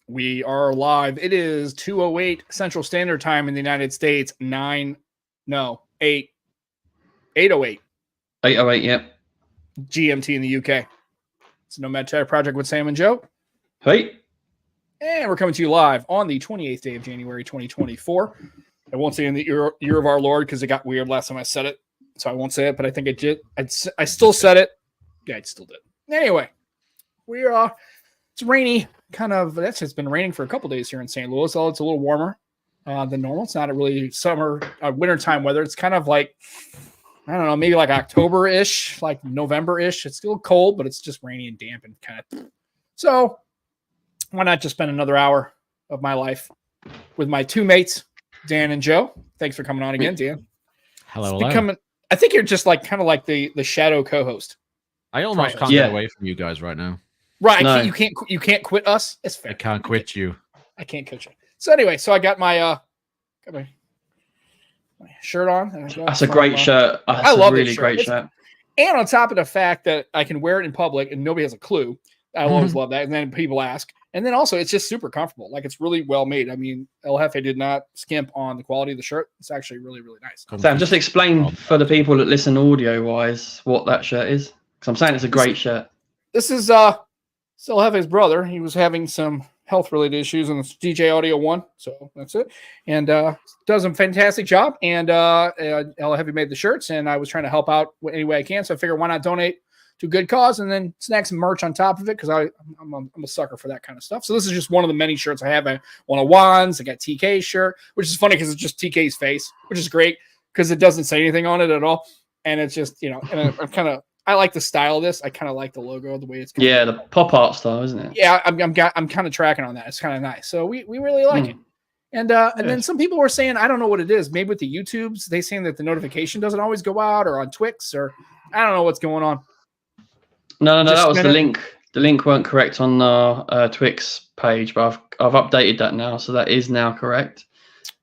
We are live. It is 2:08 Central Standard Time in the United States. 8:08. 8:08, yep. GMT in the UK. It's a Nomad Chatter Project with Sam and Joe. Hey. And we're coming to you live on the 28th day of January, 2024. I won't say in the year of our Lord because it got weird last time I said it. So I won't say it, but I think I did. I still said it. Yeah, I still did. Anyway, it's rainy. That's just been raining for a couple days here in St. Louis. So it's a little warmer than normal. It's not a really summer, wintertime weather. It's kind of like, I don't know, maybe like October-ish, like November-ish. It's still cold, but it's just rainy and damp and kind of. So why not just spend another hour of my life with my two mates, Dan and Joe? Thanks for coming on again, Dan. Hello. I think you're just like kind of like the shadow co-host. I almost can't get away from you guys right now. Right, no. You can't quit us. It's fair. I can't quit you. I can't quit you. So anyway, I got my shirt on. That's a great shirt. I love a really great shirt. And on top of the fact that I can wear it in public and nobody has a clue, I always love that. And then people ask. And then also, it's just super comfortable. Like, it's really well made. I mean, El Jefe did not skimp on the quality of the shirt. It's actually really, really nice. Sam, just explain for the people that listen audio-wise what that shirt is. Because I'm saying it's a great shirt. This is El Jefe's brother. He was having some health-related issues, and it's DJ Audio 1. So that's it. And does a fantastic job. And El Jefe made the shirts, and I was trying to help out any way I can. So I figured, why not donate to a good cause and then snag some merch on top of it, because I'm a sucker for that kind of stuff. So this is just one of the many shirts I have. I want Juan's. I got TK's shirt, which is funny because it's just TK's face, which is great because it doesn't say anything on it at all. And it's just, and I like the style of this. I kind of like the logo, the way it's the pop art style, isn't it? Yeah, I'm kind of tracking on that. It's kind of nice. So we really like it. And then some people were saying, I don't know what it is. Maybe with the YouTubes, they saying that the notification doesn't always go out, or on Twix, or I don't know what's going on. No, that was the link. The link weren't correct on the Twix page, but I've updated that now, so that is now correct,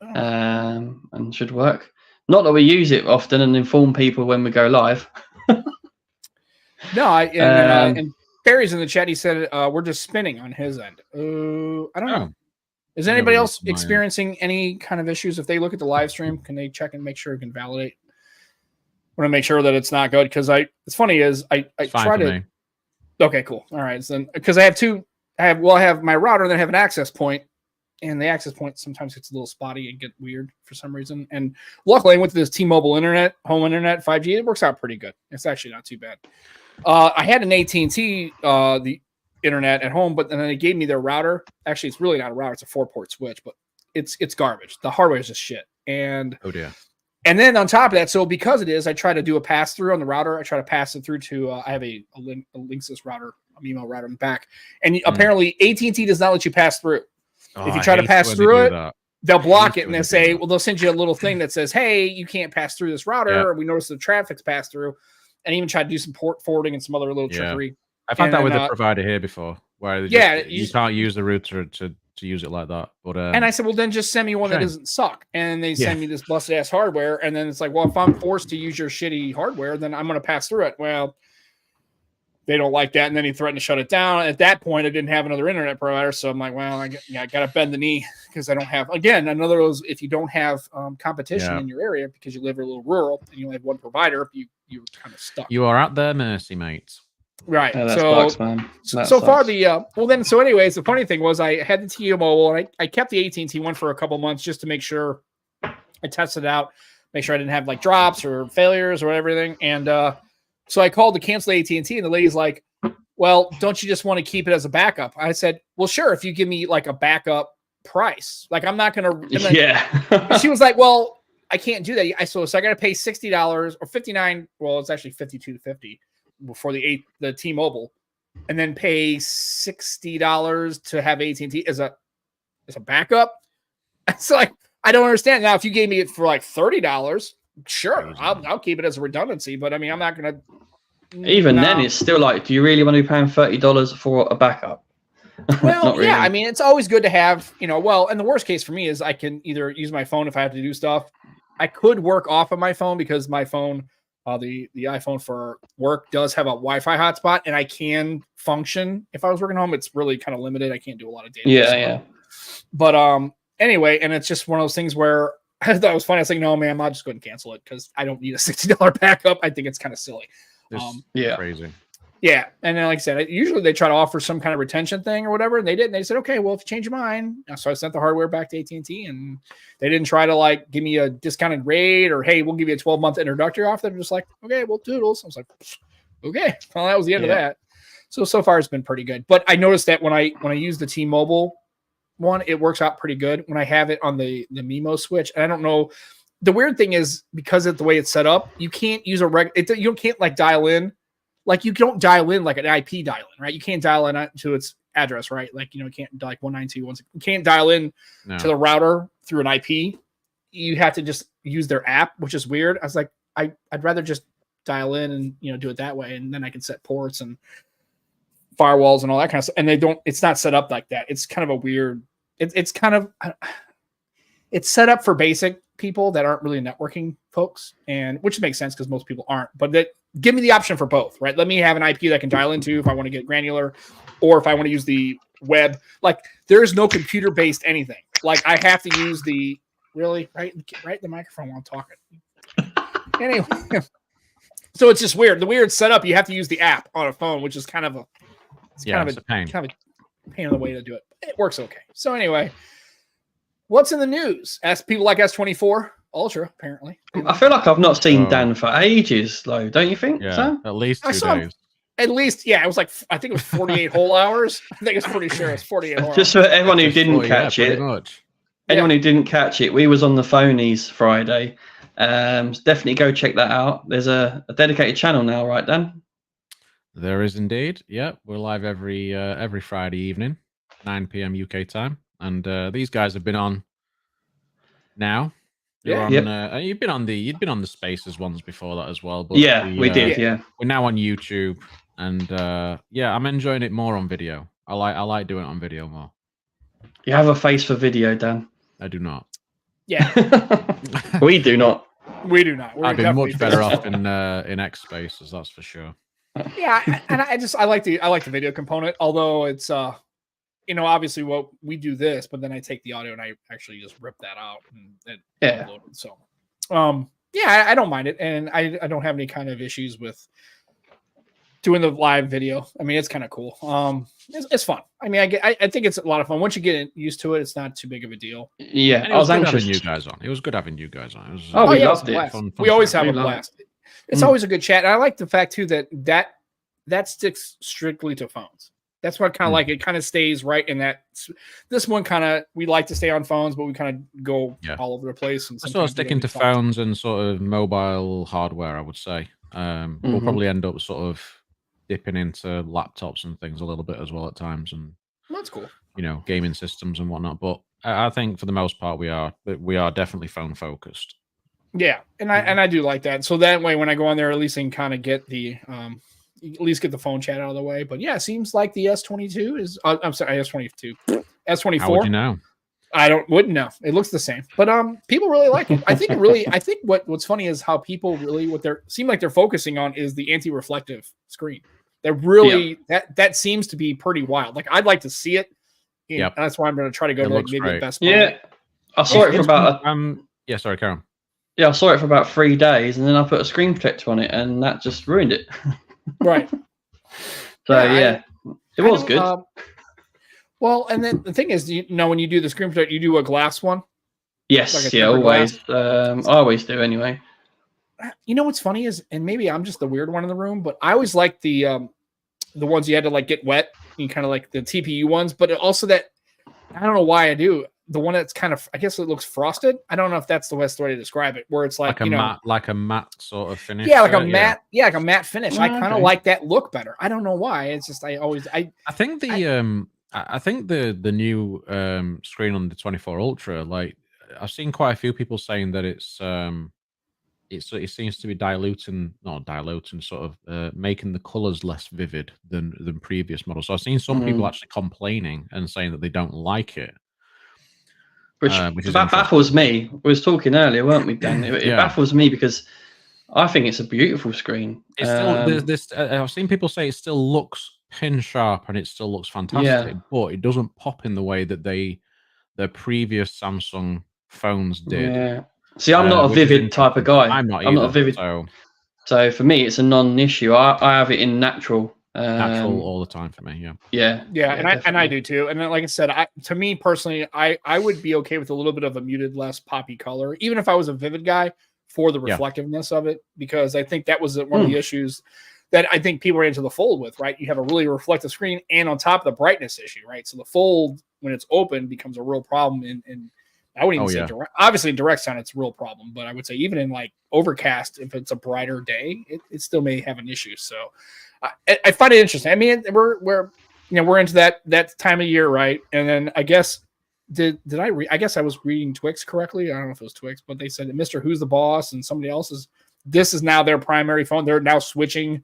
and should work. Not that we use it often and inform people when we go live. No, and Barry's in the chat. He said we're just spinning on his end. I don't know. Is anybody else experiencing any kind of issues? If they look at the live stream, can they check and make sure it can validate? I want to make sure that it's not good, because it's funny is I try to. Me. Okay, cool. All right, so then because I have my router, and then I have an access point, and the access point sometimes gets a little spotty and get weird for some reason. And luckily, I went to this T-Mobile internet, home internet, 5G. It works out pretty good. It's actually not too bad. I had an AT&T the internet at home, but then they gave me their router. Actually, it's really not a router; it's a 4-port switch, but it's garbage. The hardware is just shit. And oh dear. And then on top of that, so because it is, I try to do a pass through on the router. I try to pass it through to I have a Linksys router, a MIMO router in the back, and apparently AT&T does not let you pass through. If you try to pass through it, they'll block it, and they'll say, well, they'll send you a little thing that says, hey, you can't pass through this router. Or we noticed the traffic's passed through, and even try to do some port forwarding and some other little trickery. I've had that with a provider here before, where you can't use the router to use it like that. But and I said, well, then just send me one that doesn't suck. And they send me this busted ass hardware, and then it's like, well, if I'm forced to use your shitty hardware, then I'm going to pass through it. Well, they don't like that, and then he threatened to shut it down. At that point, I didn't have another internet provider, so I'm like, well, I got to bend the knee, because I don't have, again, another of those, if you don't have competition in your area because you live a little rural and you only have one provider, you're kind of stuck. You are at their mercy, mates. Right. Yeah, sucks, man. So far so anyways, the funny thing was I had the T-Mobile, and I kept the AT&T one for a couple months just to make sure I tested it out, make sure I didn't have like drops or failures or everything. And so I called to cancel AT&T, and the lady's like, well, don't you just want to keep it as a backup? I said, well, sure, if you give me like a backup price. Like, I'm not going to. She was like, well, I can't do that. So I got to pay $60 or $59. Well, it's actually $52.50 for the T-Mobile, and then pay $60 to have AT&T as a backup. It's like, I don't understand. Now, if you gave me it for like $30, sure, I'll keep it as a redundancy. But I mean, I'm not going to. Even then, it's still like, do you really want to be paying $30 for a backup? Well, really. Yeah, I mean, it's always good to have, well, and the worst case for me is I can either use my phone if I have to do stuff. I could work off of my phone because my phone The iPhone for work does have a Wi-Fi hotspot, and I can function if I was working home. It's really kind of limited. I can't do a lot of data. Yeah. But anyway, and it's just one of those things where I thought it was funny. I was like, no, man, I'll just go ahead and cancel it because I don't need a $60 backup. I think it's kind of silly. Crazy. Yeah, and then like I said, usually they try to offer some kind of retention thing or whatever, and they didn't. They said, okay, well, if you change your mind, so I sent the hardware back to AT&T, and they didn't try to like give me a discounted rate or hey, we'll give you a 12-month introductory offer. They're just like, okay, well, toodles. I was like, okay, well, that was the end of that. So far it's been pretty good. But I noticed that when I use the T-Mobile one, it works out pretty good when I have it on the MeMo switch. And I don't know. The weird thing is because of the way it's set up, you can't use you can't like dial in. Like you don't dial in like an IP dial in, right? You can't dial in to its address, right? Like, you can't like 192.1. You can't dial in to the router through an IP. You have to just use their app, which is weird. I was like, I'd rather just dial in and, do it that way. And then I can set ports and firewalls and all that kind of stuff. And it's not set up like that. It's kind of a weird, it's set up for basic people that aren't really networking folks, and which makes sense because most people aren't, but give me the option for both, right? Let me have an IP that I can dial into if I want to get granular, or if I want to use the web. Like there is no computer-based anything. Like I have to use the right the microphone while I'm talking. Anyway, so it's just weird. The weird setup. You have to use the app on a phone, which is kind of a pain in the way to do it. It works okay. So anyway, what's in the news? Ask people like S74 Ultra, apparently. I feel like I've not seen Dan for ages, though. Don't you think? Yeah, so? at least 2 days. At least, yeah. It was like, I think it was 48 whole hours. I think it's pretty sure it's 48 whole hours. Just for everyone who didn't catch it. Anyone who didn't catch it, we was on the phonies Friday. Definitely go check that out. There's a dedicated channel now, right, Dan? There is indeed. Yeah, we're live every Friday evening, 9 p.m. UK time, and these guys have been on now. You've been on the Spaces ones before that as well. But we did. Yeah, we're now on YouTube, and I'm enjoying it more on video. I like doing it on video more. You have a face for video, Dan. I do not. Yeah, we do not. We do not. I'd be much better off in X Spaces, that's for sure. Yeah, and I like the video component, although it's obviously what we do this, but then I take the audio and I actually just rip that out and upload it. So I don't mind it, and I don't have any kind of issues with doing the live video. I mean, it's kind of cool. It's fun. I mean, I think it's a lot of fun. Once you get used to it, it's not too big of a deal. Yeah, I was anxious having you guys on. It was good having you guys on. We loved it. Fun we always have a blast. It's always a good chat. And I like the fact too that sticks strictly to phones. That's what kind of like it kind of stays right in that. This one kind of we like to stay on phones, but we kind of go all over the place. And sort of sticking to phones and sort of mobile hardware, I would say. We'll probably end up sort of dipping into laptops and things a little bit as well at times, and that's cool. Gaming systems and whatnot. But I think for the most part, we are definitely phone focused. Yeah, and I do like that. So that way, when I go on there, at least I can kind of get the at least get the phone chat out of the way. But yeah, it seems like the S22 is. I'm sorry, S22, S24. How would you know? I wouldn't know. It looks the same, but people really like it. I think what's funny is how people really seem like they're focusing on is the anti-reflective screen. They're really that seems to be pretty wild. Like I'd like to see it. Yeah, that's why I'm going to try to go to like maybe the best. Yeah, I saw it for about. Sorry, Karen. Yeah, I saw it for about 3 days, and then I put a screen protector on it, and that just ruined it. Right. So it was good. Well, and then the thing is, when you do the screen protector, you do a glass one. Yes, like always. I always do anyway. What's funny is, and maybe I'm just the weird one in the room, but I always like the ones you had to like get wet, and kind of like the TPU ones, but also that I don't know why I do. The one that's kind of, I guess it looks frosted. I don't know if that's the best way to describe it, where it's like a matte sort of finish. Yeah, like a matte finish. I kind of like that look better. I don't know why. It's just I think the new screen on the 24 Ultra, like I've seen quite a few people saying that it seems to be sort of making the colors less vivid than previous models. So I've seen some people actually complaining and saying that they don't like it. Which that baffles me. We was talking earlier, weren't we, Dan? It baffles me because I think it's a beautiful screen. It's still there's this. I've seen people say it still looks pin sharp and it still looks fantastic, but it doesn't pop in the way that the previous Samsung phones did. Yeah. See, I'm not a Vivid type of guy. I'm not either. I'm not a Vivid. So for me, it's a non-issue. I have it in natural. Natural all the time for me. Yeah. And I do too. And then, like I said, to me personally, I would be okay with a little bit of a muted, less poppy color, even if I was a Vivid guy, for the reflectiveness of it, because I think that was one of the issues that I think people ran into the Fold with, right? You have a really reflective screen and on top of the brightness issue, right? So the Fold, when it's open, becomes a real problem in I wouldn't even say direct. Obviously, in direct sun, it's a real problem. But I would say even in like overcast, if it's a brighter day, it still may have an issue. So I find it interesting. I mean, we're into that time of year, right? And then I guess did I read? I guess I was reading Twix correctly. I don't know if it was Twix, but they said that Mr. Who's the Boss and somebody else's. This is now their primary phone. They're now switching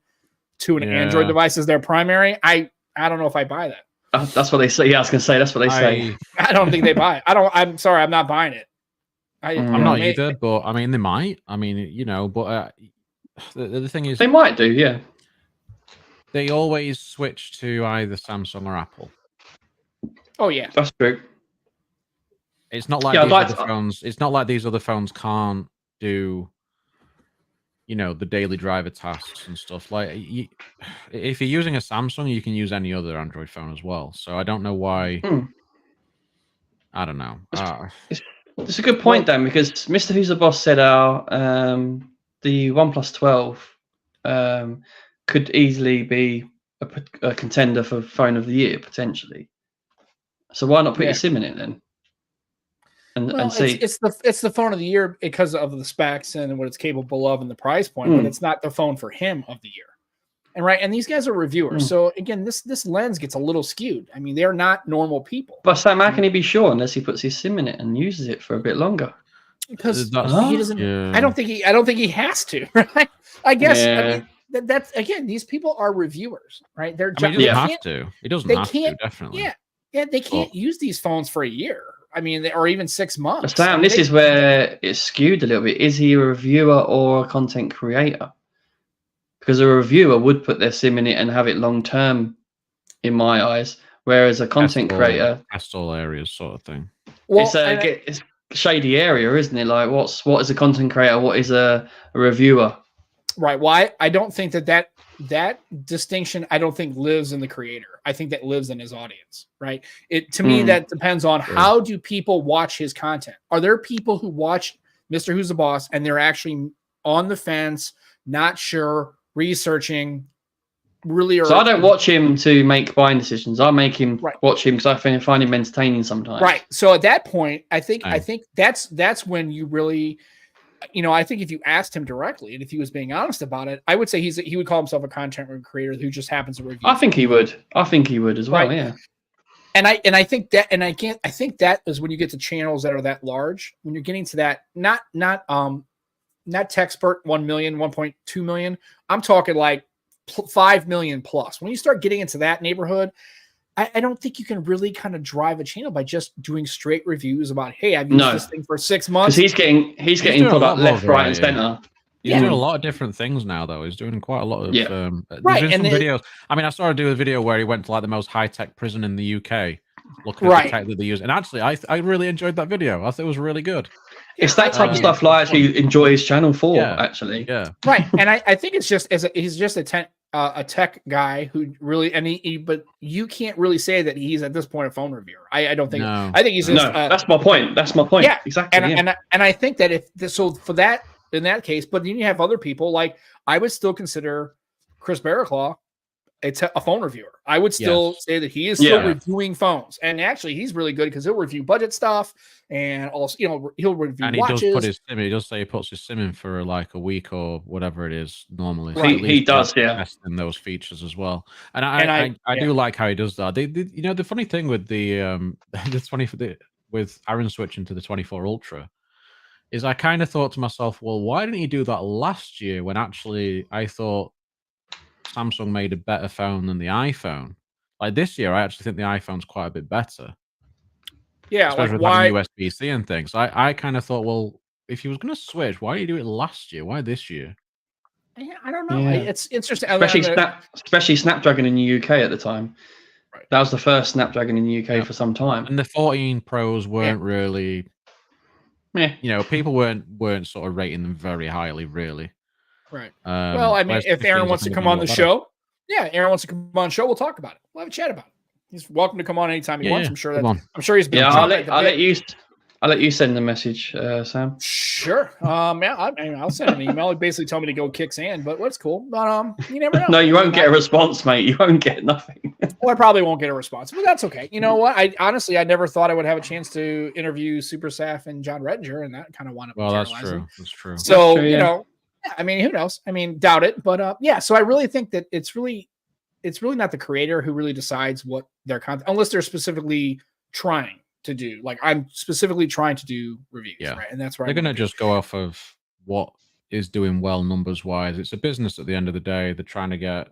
to an Android device as their primary. I don't know if I buy that. That's what they say. Yeah, I was going to say that's what they say. I don't think they buy it. I'm sorry, I'm not buying it. I'm not either, but I mean, they might. I mean, but the thing is, they might do. Yeah, they always switch to either Samsung or Apple. Oh yeah, that's true. It's not like these other phones. It's not like these other phones can't do, the daily driver tasks and stuff. Like, if you're using a Samsung, you can use any other Android phone as well. So I don't know why. I don't know. It's a good point, Dan, because Mr. Who's the Boss said the OnePlus 12 could easily be a contender for phone of the year potentially. So why not put your SIM in it then? And see, it's the phone of the year because of the specs and what it's capable of and the price point, but it's not the phone for him of the year. And these guys are reviewers. So again, this lens gets a little skewed. I mean, they're not normal people. But Sam, how can he be sure unless he puts his SIM in it and uses it for a bit longer? Because he doesn't. I don't think he has to. Right? I guess. I mean, that's again. These people are reviewers, right? They're. He doesn't have to. He doesn't have to. Definitely. Yeah. They can't use these phones for a year. I mean, or even 6 months. Sam, this is where it's skewed a little bit. Is he a reviewer or a content creator? Because a reviewer would put their SIM in it and have it long term, in my eyes, whereas a content creator, test all areas sort of thing. Well, it's a shady area, isn't it? Like, what is a content creator? What is a reviewer? Right. Well, I don't think that distinction, I don't think lives in the creator. I think that lives in his audience, right? To me, that depends on how do people watch his content. Are there people who watch Mr. Who's the Boss and they're actually on the fence, not sure, researching, really? So I don't watch him to make buying decisions. I make him watch him because I find him entertaining sometimes. Right. So at that point, I think that's when you really, I think if you asked him directly and if he was being honest about it, I would say he would call himself a content creator who just happens to review. I think he would as well. Right. Yeah. And I think that, and I think that is when you get to channels that are that large, when you're getting to that, not Techspert 1 million, 1.2 million. I'm talking like 5 million plus. When you start getting into that neighborhood, I don't think you can really kind of drive a channel by just doing straight reviews about, hey, I've used this thing for 6 months. Because he's getting product left, right, and center. He's doing a lot of different things now, though. He's doing quite a lot of videos. I mean, I saw him do a video where he went to like the most high-tech prison in the UK, looking at the tech that they use. And actually, I really enjoyed that video. I thought it was really good. It's that type of stuff I actually enjoy his channel for, actually. Yeah. Right. And I think it's just he's just a tech guy who really, but you can't really say that he's at this point a phone reviewer. I don't think. No. I think he's just. That's my point. Yeah, exactly. And I think that for that in that case, but then you have other people like I would still consider Chris Barraclaw a phone reviewer. I would still say that he is still reviewing phones, and actually he's really good because he'll review budget stuff and also he'll review and he watches. Does put his SIM. He does say he puts his SIM in for like a week or whatever it is normally. So he does, testing those features as well. And I do like how he does that. The funny thing with with Aaron switching to the 24 Ultra is I kind of thought to myself, well, why didn't he do that last year when actually I thought Samsung made a better phone than the iPhone? Like this year, I actually think the iPhone's quite a bit better. Yeah, especially with having USB-C and things. I kind of thought, well, if he was going to switch, why did he do it last year? Why this year? I don't know. Yeah. It's interesting. Especially Snapdragon in the UK at the time. Right. That was the first Snapdragon in the UK for some time. And the 14 Pros weren't really, people weren't sort of rating them very highly, really. Right. Well, I mean, if Aaron wants to come on the show, Aaron wants to come on the show, we'll talk about it. We'll have a chat about it. He's welcome to come on anytime he wants. I'm sure he's been. Yeah, I'll let you send the message, Sam. Sure. I'll send an email. He basically told me to go kick sand, but what's cool. But you never know. No, you won't get a response, mate. You won't get nothing. Well, I probably won't get a response, but that's okay. You know what? I never thought I would have a chance to interview Super Saf and John Redinger, and that kind of wound up. Well, that's true. That's true. So that's true, I mean, who knows? I mean, doubt it, but So I really think that it's really not the creator who really decides what their content, unless they're specifically trying to do. Like, I'm specifically trying to do reviews, right? And that's where they're going to just go off of what is doing well numbers wise. It's a business at the end of the day. They're trying to get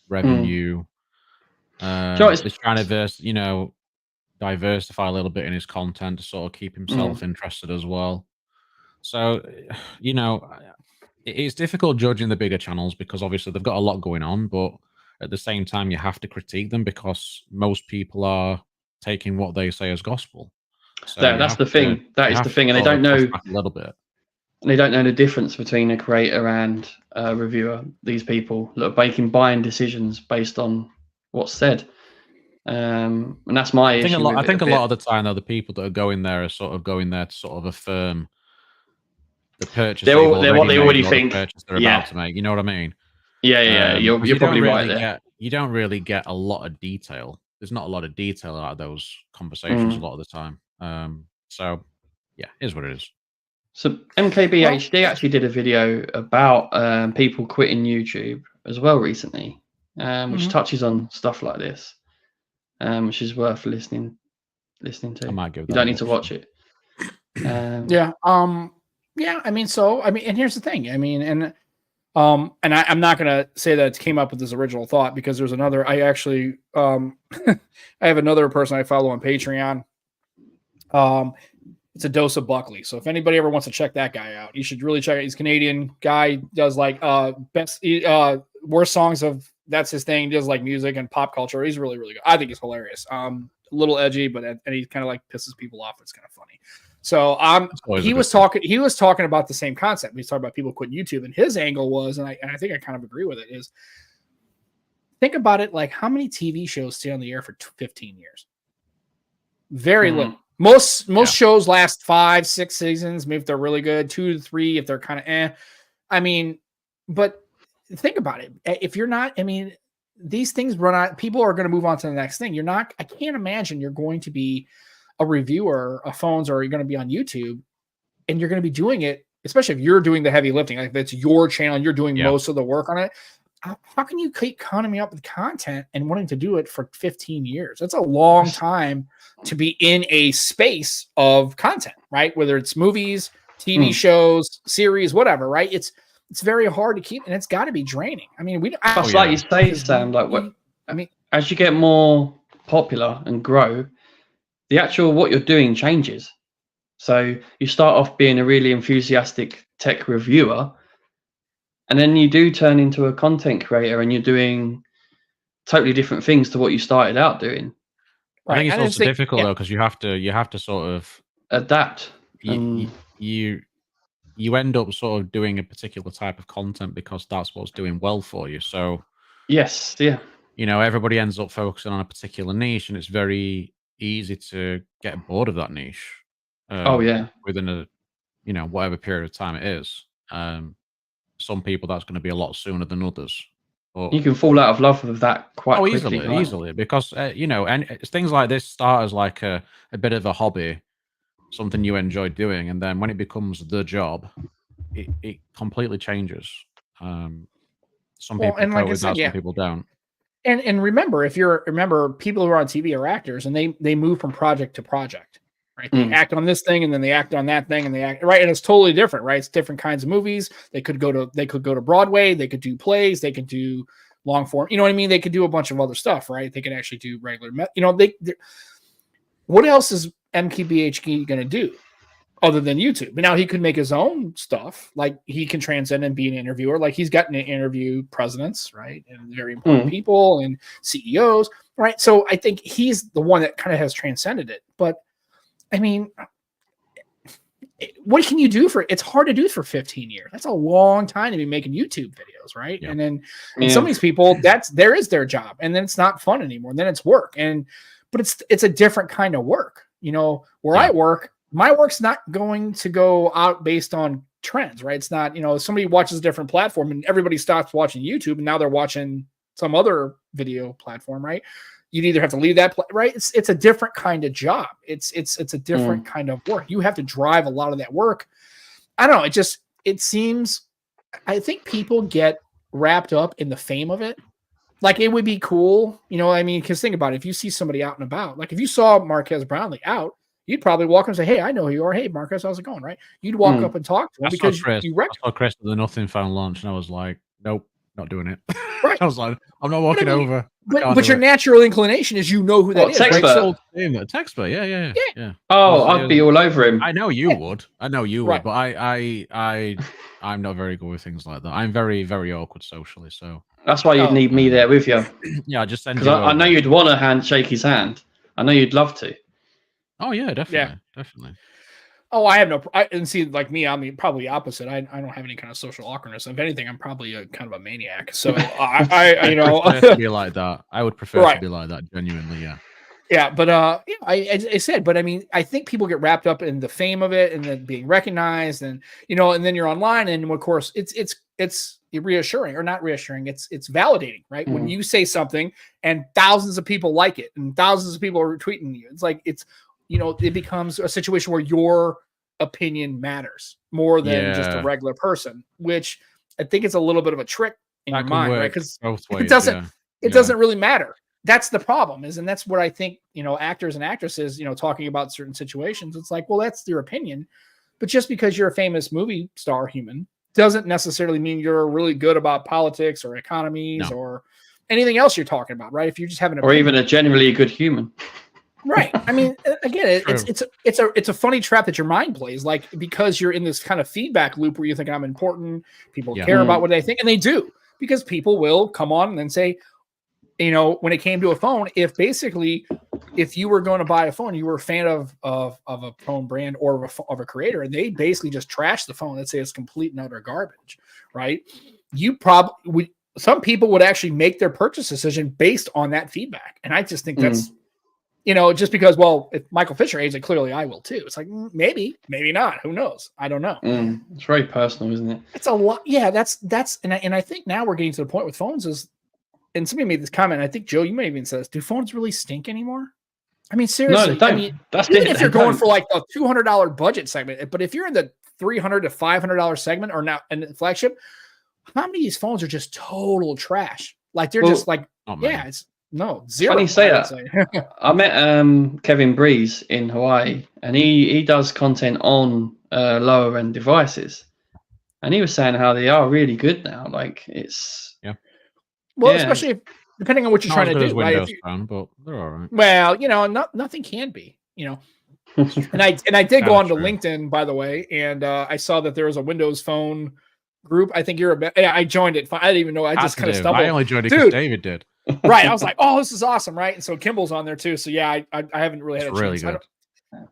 revenue. He's trying to diversify a little bit in his content to sort of keep himself interested as well. So, it's difficult judging the bigger channels because obviously they've got a lot going on, but at the same time, you have to critique them because most people are taking what they say as gospel. So that's the thing. That is the thing, and they don't know a little bit. They don't know the difference between a creator and a reviewer. These people that are making buying decisions based on what's said, and that's my issue. I think a lot of the time, though, the people that are going there are sort of going there to sort of affirm the purchase. They're what they already think. The purchase they're about to make. You know what I mean? Yeah. You're probably right there. You don't really get a lot of detail. There's not a lot of detail out of those conversations a lot of the time. So yeah, here's what it is. So MKBHD actually did a video about people quitting YouTube as well recently, which touches on stuff like this, which is worth listening to. I might give that you don't need to watch it. And here's the thing. I'm not gonna say that it came up with this original thought because there's another. I actually, I have another person I follow on Patreon. It's a dose of Buckley. So if anybody ever wants to check that guy out, you should really check it. He's a Canadian guy, does like worst songs of, that's his thing. He does like music and pop culture. He's really, really good. I think he's hilarious. A little edgy, but he kind of like pisses people off. It's kind of funny. So he was talking about the same concept. He's talking about people quitting YouTube, and his angle was, and I think I kind of agree with it, is think about it like how many TV shows stay on the air for 15 years? Very little. Most shows last 5-6 seasons, maybe if they're really good, 2 to 3 if they're kind of but think about it. If you're not, these things run out, people are going to move on to the next thing. I can't imagine you're going to be a reviewer of phones, or you're going to be on YouTube and you're going to be doing it, especially if you're doing the heavy lifting, like that's your channel, you're doing most of the work on it. How can you keep coming up with content and wanting to do it for 15 years? That's a long time to be in a space of content, right? Whether it's movies, TV shows, series, whatever, right? It's very hard to keep, and it's got to be draining. Like you say, Sam, as you get more popular and grow, the actual what you're doing changes. So you start off being a really enthusiastic tech reviewer, and then you do turn into a content creator, and you're doing totally different things to what you started out doing. I think it's also difficult though, because you have to sort of adapt. You end up sort of doing a particular type of content because that's what's doing well for you. So yes, everybody ends up focusing on a particular niche, and it's very easy to get bored of that niche. Within a whatever period of time it is. Some people that's going to be a lot sooner than others. But you can fall out of love with that quite quickly. Easily, because and things like this start as like a bit of a hobby, something you enjoy doing, and then when it becomes the job, it completely changes. Some people cope with that, some people don't. And remember, people who are on TV are actors, and they move from project to project, right? They act on this thing, and then they act on that thing, and they act right, and it's totally different, right? It's different kinds of movies. They could go to Broadway, they could do plays, they could do long form. You know what I mean? They could do a bunch of other stuff, right? They could actually do regular. What else is MKBHD going to do? other than YouTube. But now he could make his own stuff. Like he can transcend and be an interviewer. Like he's gotten to interview presidents, right? And very important people and CEOs, right? So I think he's the one that kind of has transcended it. But I mean, what can you do it's hard to do for 15 years. That's a long time to be making YouTube videos, right? Yeah. And then some of these people, there is their job, and then it's not fun anymore. And then it's work. But it's a different kind of work. You know, where I work, my work's not going to go out based on trends, right? It's not, somebody watches a different platform and everybody stops watching YouTube and now they're watching some other video platform, right? You'd either have to leave that, right? It's a different kind of job. It's a different kind of work. You have to drive a lot of that work. I don't know. It seems, I think people get wrapped up in the fame of it. Like it would be cool, because think about it. If you see somebody out and about, like if you saw Marquez Brownlee out, you'd probably walk up and say, "Hey, I know who you are. Hey, Marcus, how's it going?" Right? You'd walk up and talk to him because you I saw Chris at the Nothing Phone launch, and I was like, "Nope, not doing it." Right? I was like, "I'm not walking over." But your natural inclination is who that is. Textpert. Right? Textpert, yeah. Oh, I'd be all over him. I know you would. Would, but I'm not very good with things like that. I'm very, very awkward socially, so that's why you'd need me there with you. Yeah, I just send you. I know you'd want to shake his hand. I know you'd love to. Oh yeah, definitely. Oh, I have and see, like me, I'm probably opposite. I don't have any kind of social awkwardness. If anything, I'm probably a kind of a maniac. So I prefer to be like that. I would prefer to be like that, genuinely. Yeah. Yeah, but I said, but I mean, I think people get wrapped up in the fame of it and then being recognized, and and then you're online, and of course, it's reassuring or not reassuring. It's validating, right? When you say something and thousands of people like it and thousands of people are retweeting you, it's like it becomes a situation where your opinion matters more than just a regular person, which I think is a little bit of a trick in your mind, right? Because it doesn't really matter. That's the problem and that's what I think, actors and actresses, talking about certain situations. It's like, well, that's your opinion, but just because you're a famous movie star human doesn't necessarily mean you're really good about politics or economies or anything else you're talking about, right? If you just have an opinion. Or even a generally good human. Right. I mean, again, it's a funny trap that your mind plays, like, because you're in this kind of feedback loop where you think I'm important, people care about what they think, and they do, because people will come on and then say, when it came to a phone, if you were going to buy a phone, you were a fan of a phone brand or of a creator, and they basically just trash the phone. Let's say it's complete and utter garbage, right? Some people would actually make their purchase decision based on that feedback. And I just think that's, just because, well, if Michael Fisher hates it, clearly I will too. It's like, maybe not. Who knows? I don't know. It's very personal, isn't it? It's a lot. Yeah, and I think now we're getting to the point with phones and somebody made this comment. I think, Joe, you may have even said this. Do phones really stink anymore? I mean, seriously. No, they don't. I mean, even if you're going for like a $200 budget segment, but if you're in the $300 to $500 segment or now in the flagship, how many of these phones are just total trash? Like they're just like, it's zero. Funny you say that. I met Kevin Breeze in Hawaii, and he does content on lower end devices, and he was saying how they are really good now. Like it's especially depending on what you're trying to do. Windows phone, but they're all right. Well, nothing can be. And I did go onto LinkedIn, by the way, and I saw that there was a Windows Phone group. I think I joined it. I didn't even know. I just kind of stumbled. I only joined it because David did. Right. I was like, oh, this is awesome, right? And so Kimball's on there too. So yeah, I haven't really had a chance. Really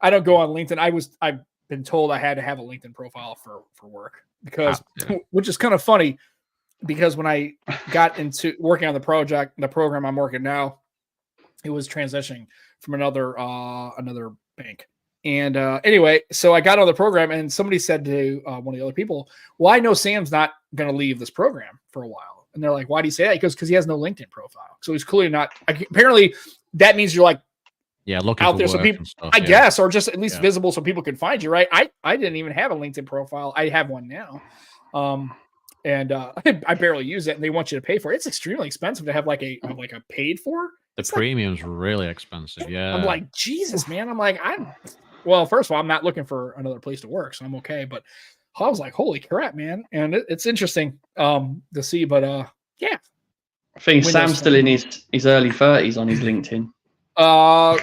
I don't go on LinkedIn. I've been told I had to have a LinkedIn profile for work which is kind of funny, because when I got into working on the program I'm working now, it was transitioning from another bank. And anyway, so I got on the program, and somebody said to one of the other people, well, I know Sam's not going to leave this program for a while. And they're like, why do you say that? He goes, because he has no LinkedIn profile. So he's clearly not. Apparently, that means you're like, looking out there, so people, stuff, I guess, or just at least visible so people can find you, right? I didn't even have a LinkedIn profile. I have one now. And I barely use it, and they want you to pay for it. It's extremely expensive to have like a paid for. The premium's really expensive. Yeah. I'm like, Jesus, man. I'm like, well, first of all, I'm not looking for another place to work, so I'm okay. But I was like, holy crap, man. And it's interesting to see, but yeah. I think Sam's still in his early 30s on his LinkedIn. Yeah.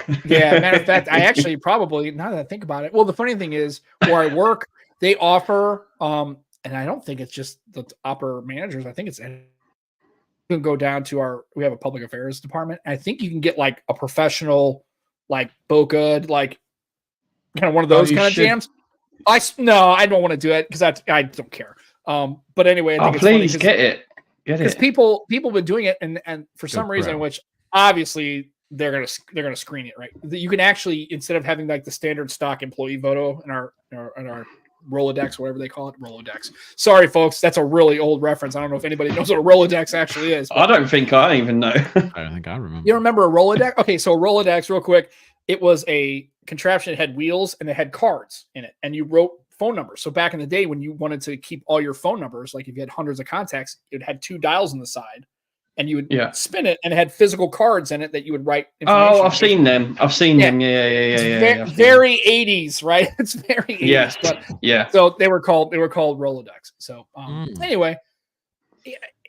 Matter of fact, I actually probably, now that I think about it, well, the funny thing is, where I work, they offer, and I don't think it's just the upper managers. I think it's you can go down to we have a public affairs department. I think you can get like a professional, like Boca, like kind of one of those kind of jams. No, I don't want to do it because I don't care. But anyway, I think it's please funny get it. Because people have been doing it, and for some reason, which obviously they're gonna screen it, right? You can actually, instead of having like the standard stock employee photo in our Rolodex, whatever they call it, Rolodex. Sorry, folks, that's a really old reference. I don't know if anybody knows what a Rolodex actually is. I don't think I even know. I don't think I remember. You remember a Rolodex? Okay, so a Rolodex, real quick, it was a contraption that had wheels and it had cards in it, and you wrote phone numbers. So back in the day, when you wanted to keep all your phone numbers, like if you had hundreds of contacts, it had 2 dials on the side, and you would spin it, and it had physical cards in it that you would write information. Oh, I've seen them. I've seen them. Yeah. Very 80s, right? It's very 80s. But so they were called Rolodex. So anyway,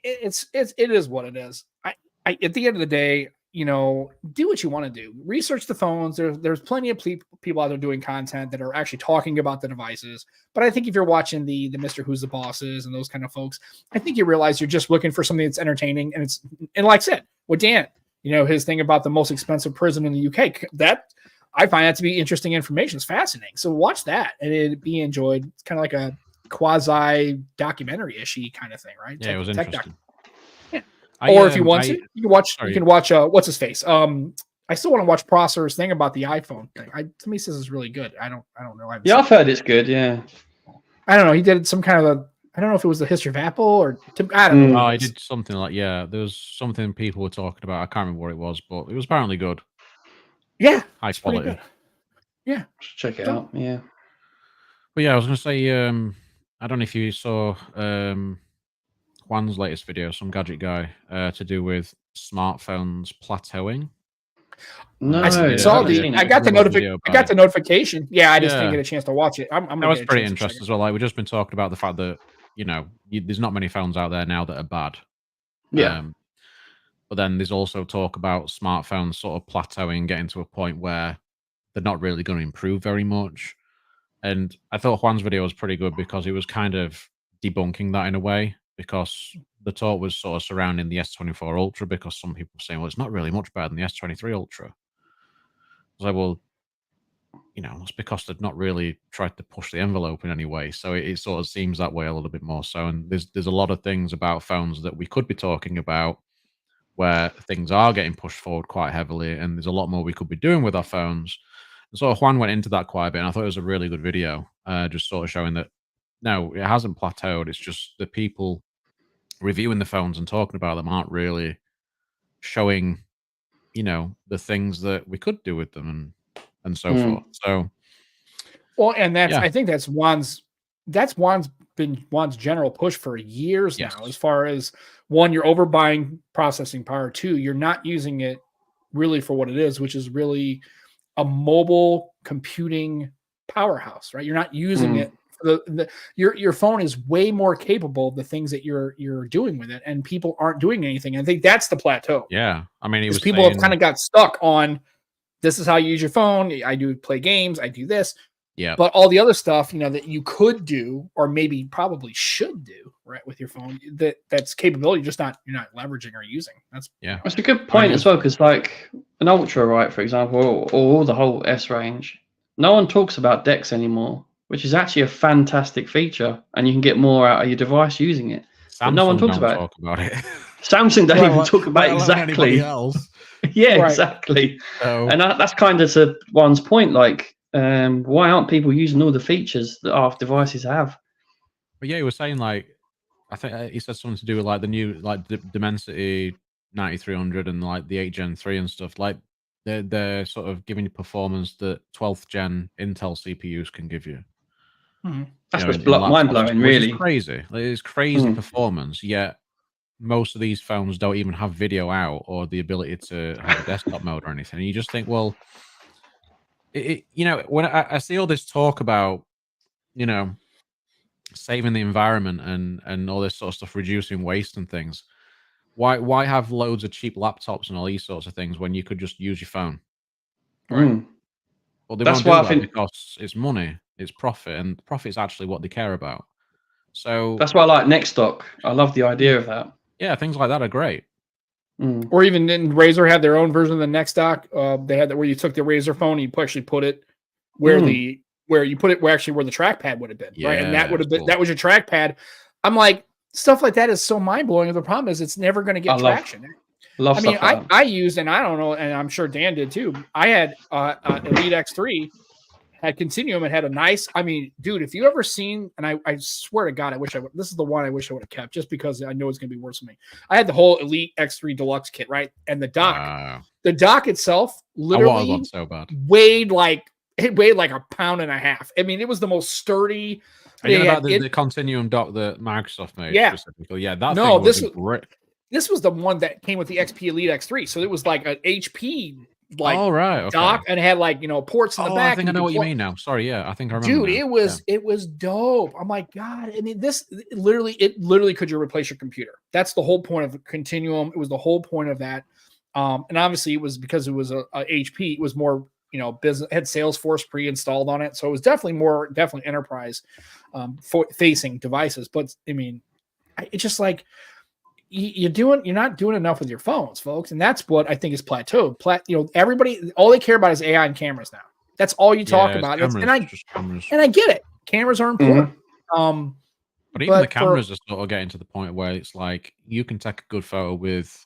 it is what it is. I at the end of the day, do what you want to do. Research the phones. There's plenty of people out there doing content that are actually talking about the devices. But I think if you're watching the Mr. Who's the Bosses and those kind of folks, I think you realize you're just looking for something that's entertaining. And like I said, with Dan, his thing about the most expensive prison in the UK, that I find that to be interesting information. It's fascinating. So watch that and it'd be enjoyed. It's kind of like a quasi documentary-ish kind of thing, right? Yeah, it was interesting. Or if you want to, you can watch what's his face. I still want to watch Prosser's thing about the iPhone thing. Somebody says it's really good. I don't know. I've heard it's good. Yeah. I don't know. He did some kind of I don't know if it was the history of Apple or I don't know. Oh, he did something like there was something people were talking about. I can't remember what it was, but it was apparently good. Yeah, high quality. Yeah, check it out. Yeah. But yeah, I was going to say, I don't know if you saw Juan's latest video, some gadget guy, to do with smartphones plateauing. No, I saw I got the notification. Yeah, I just didn't get a chance to watch it. That was pretty interesting as well. Like, we've just been talking about the fact that there's not many phones out there now that are bad. Yeah. But then there's also talk about smartphones sort of plateauing, getting to a point where they're not really going to improve very much. And I thought Juan's video was pretty good because he was kind of debunking that in a way, because the talk was sort of surrounding the S24 Ultra, because some people were saying, well, it's not really much better than the S23 Ultra. I was like, well, it's because they've not really tried to push the envelope in any way. So it sort of seems that way a little bit more so. And there's a lot of things about phones that we could be talking about where things are getting pushed forward quite heavily, and there's a lot more we could be doing with our phones. And so Juan went into that quite a bit, and I thought it was a really good video, just sort of showing that, no, it hasn't plateaued. It's just the people reviewing the phones and talking about them aren't really showing, the things that we could do with them and so forth. So, well, and I think that's Juan's general push for years now, as far as, one, you're overbuying processing power. 2, you're not using it really for what it is, which is really a mobile computing powerhouse, right? You're not using it. Your phone is way more capable of the things that you're doing with it, and people aren't doing anything. I think that's the plateau. Yeah, I mean, people have kind of got stuck on, this is how you use your phone. I do play games. I do this. Yeah. But all the other stuff, that you could do, or maybe probably should do, right, with your phone, that's capability you're not leveraging or using. That's a good point as well, because like an Ultra, right, for example, or the whole S range, no one talks about DeX anymore, which is actually a fantastic feature, and you can get more out of your device using it. But no one talks about it. Samsung don't even talk about exactly. Else. Yeah, right. Exactly. And that's kind of to Juan's point, like, why aren't people using all the features that our devices have? But yeah, he was saying, like, I think he said something to do with like the new, like, the Dimensity 9300 and like the 8 Gen 3 and stuff. Like, they're sort of giving you performance that 12th gen Intel CPUs can give you. That's what's mind blowing, really. It's crazy. Like, it's crazy performance. Yet most of these phones don't even have video out or the ability to have a desktop mode or anything. And you just think, well, when I see all this talk about, saving the environment and all this sort of stuff, reducing waste and things, why have loads of cheap laptops and all these sorts of things when you could just use your phone? Mm. Well, they That's won't do why I that think because it's money, it's profit, and profit is actually what they care about. So that's why I like next stock. I love the idea of that. yeah, things like that are great. Mm. Or even then, Razer had their own version of the Next Dock. They had that where you took the Razer phone and you actually put it where where you put it where the trackpad would have been, right? And that Yeah, would have been cool. that was your trackpad. I'm like, stuff like that is so mind blowing. The problem is it's never going to get traction. Love I mean, stuff like that. I used, and I don't know, and I'm sure Dan did too. I had Elite X3, had Continuum, and had a nice. I mean, dude, if you ever seen, and I swear to God, I wish I would. This is the one I wish I would have kept, just because I know it's going to be worse for me. I had the whole Elite X3 Deluxe kit, right, and the dock. The dock itself literally so bad. weighed like a pound and a half. I mean, it was the most sturdy. You know about the Continuum dock that Microsoft made specifically? Yeah, that thing was great. This was the one that came with the XP Elite X3, so it was like an HP dock, and it had ports in the back. I think I know what you mean now. Sorry, yeah, I think I remember. Dude, it was dope. I'm like, God, I mean, it literally could you replace your computer? That's the whole point of Continuum. It was the whole point of that. And obviously it was because it was a HP, it was more, business, had Salesforce pre-installed on it. So it was definitely enterprise facing devices. But I mean, it's just like you're not doing enough with your phones, folks. And that's what I think is plateaued. Everybody, all they care about is AI and cameras now. That's all you talk about. Cameras, and I get it. Cameras are important. But even the cameras are sort of getting to the point where it's like you can take a good photo with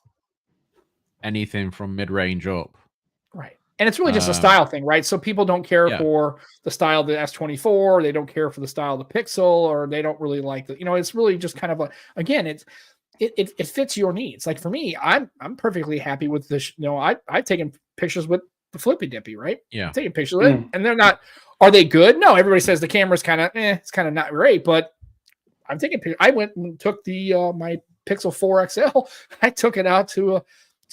anything from mid-range up. Right. And it's really just a style thing, right? So people don't care for the style of the S24, or they don't care for the style of the Pixel, or they don't really like the, it's really just kind of again, it fits your needs. Like for me, I'm perfectly happy with this. I've taken pictures with the Flippy Dippy, right? Yeah. I'm taking pictures of it, and they're not, are they good? No, everybody says the camera's kind of, it's kind of not great, but I'm taking pictures. I went and took the, my Pixel 4 XL. I took it out to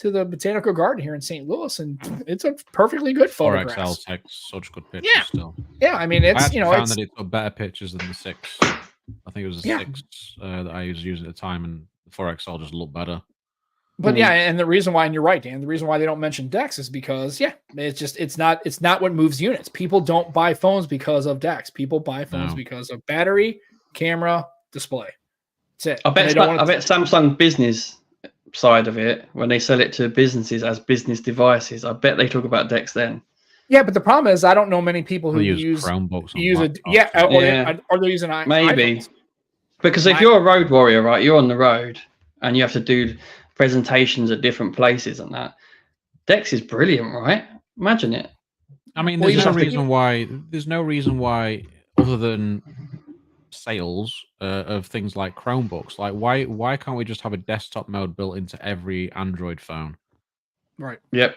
the Botanical Garden here in St. Louis, and it's a perfectly good photograph. 4XL takes such good pictures still. Yeah, I mean, it's, I found that it took better pictures than the 6. I think it was the 6 that I was using at the time, and the 4XL just looked better. But and the reason why, and you're right, Dan, the reason why they don't mention DeX is because, it's not what moves units. People don't buy phones because of DeX. People buy phones because of battery, camera, display. That's it. I bet Samsung business side of it, when they sell it to businesses as business devices, I bet they talk about DeX then. Yeah, but the problem is I don't know many people who use Chromebooks. or they're using maybe iPhones. Because if you're a road warrior, right, you're on the road and you have to do presentations at different places and that. DeX is brilliant, right? Imagine it. I mean, there's no reason why other than sales of things like Chromebooks, like why can't we just have a desktop mode built into every Android phone? Right. Yep.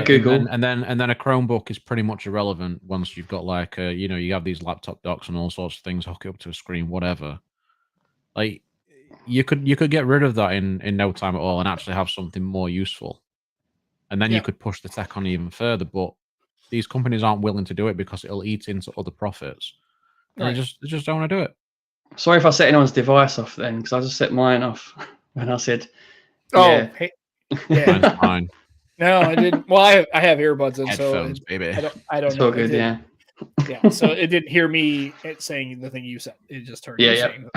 Google. And then a Chromebook is pretty much irrelevant once you've got like you have these laptop docks and all sorts of things hook up to a screen, whatever. Like you could get rid of that in no time at all and actually have something more useful. And then you could push the tech on even further, but these companies aren't willing to do it because it'll eat into other profits. Right. They just don't want to do it. Sorry if I set anyone's device off then, because I just set mine off when I said, Mine's fine. No, I didn't. Well, I have earbuds in, headphones, so baby. I don't it's know. all good, yeah. So it didn't hear me saying the thing you said. It just heard you saying.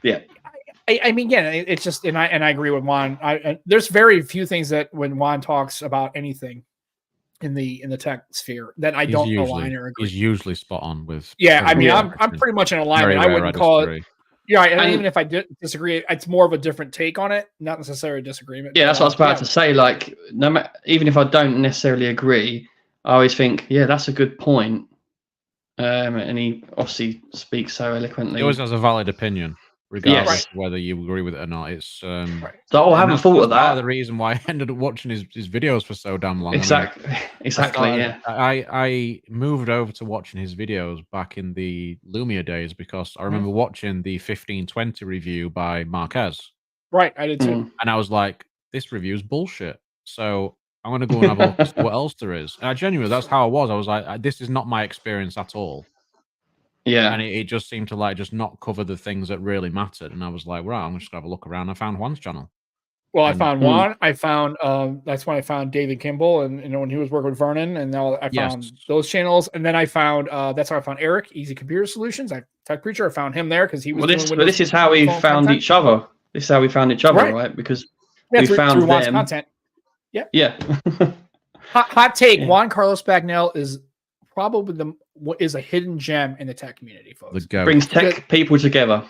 Yeah. I mean, again, it's just, and I agree with Juan. There's very few things that when Juan talks about anything in the tech sphere that I don't align or agree. He's usually spot on with. Yeah, I mean, I'm pretty much in alignment. I wouldn't call it. Yeah, and even if I did disagree, it's more of a different take on it, not necessarily a disagreement. Yeah, that's what I was about to say. Like, no matter, even if I don't necessarily agree, I always think, yeah, that's a good point. And he obviously speaks so eloquently. He always has a valid opinion, regardless of whether you agree with it or not. It's So I haven't thought of that. Part of the reason why I ended up watching his videos for so damn long. Exactly. I moved over to watching his videos back in the Lumia days because I remember watching the 1520 review by Marquez. Right, I did too. And I was like, this review is bullshit. So I'm going to go and have a look at what else there is. And I genuinely, that's how I was. I was like, this is not my experience at all. Yeah. And it just seemed to like just not cover the things that really mattered. And I was like, right, I'm just going to have a look around. I found Juan's channel. Well, I found Juan. I found that's when I found David Kimball, and when he was working with Vernon, and now I found those channels, and then I found that's how I found Eric, Easy Computer Solutions. Tech Preacher. I found him there because he was. But this is how we found each other. This is how we found each other, right? Because we found through Juan's content. Yeah. Yeah. hot take: Juan Carlos Bagnell is probably is a hidden gem in the tech community, folks. Brings tech people together.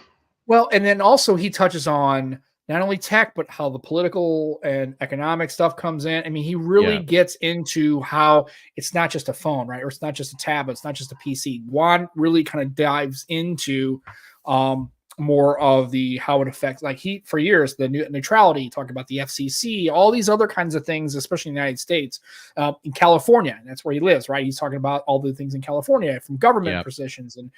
Well, and then also he touches on not only tech, but how the political and economic stuff comes in. I mean, he really gets into how it's not just a phone, right? Or it's not just a tablet, it's not just a PC. Juan really kind of dives into more of the how it affects, like for years, the neutrality, talking about the FCC, all these other kinds of things, especially in the United States, in California, and that's where he lives, right? He's talking about all the things in California from government positions, and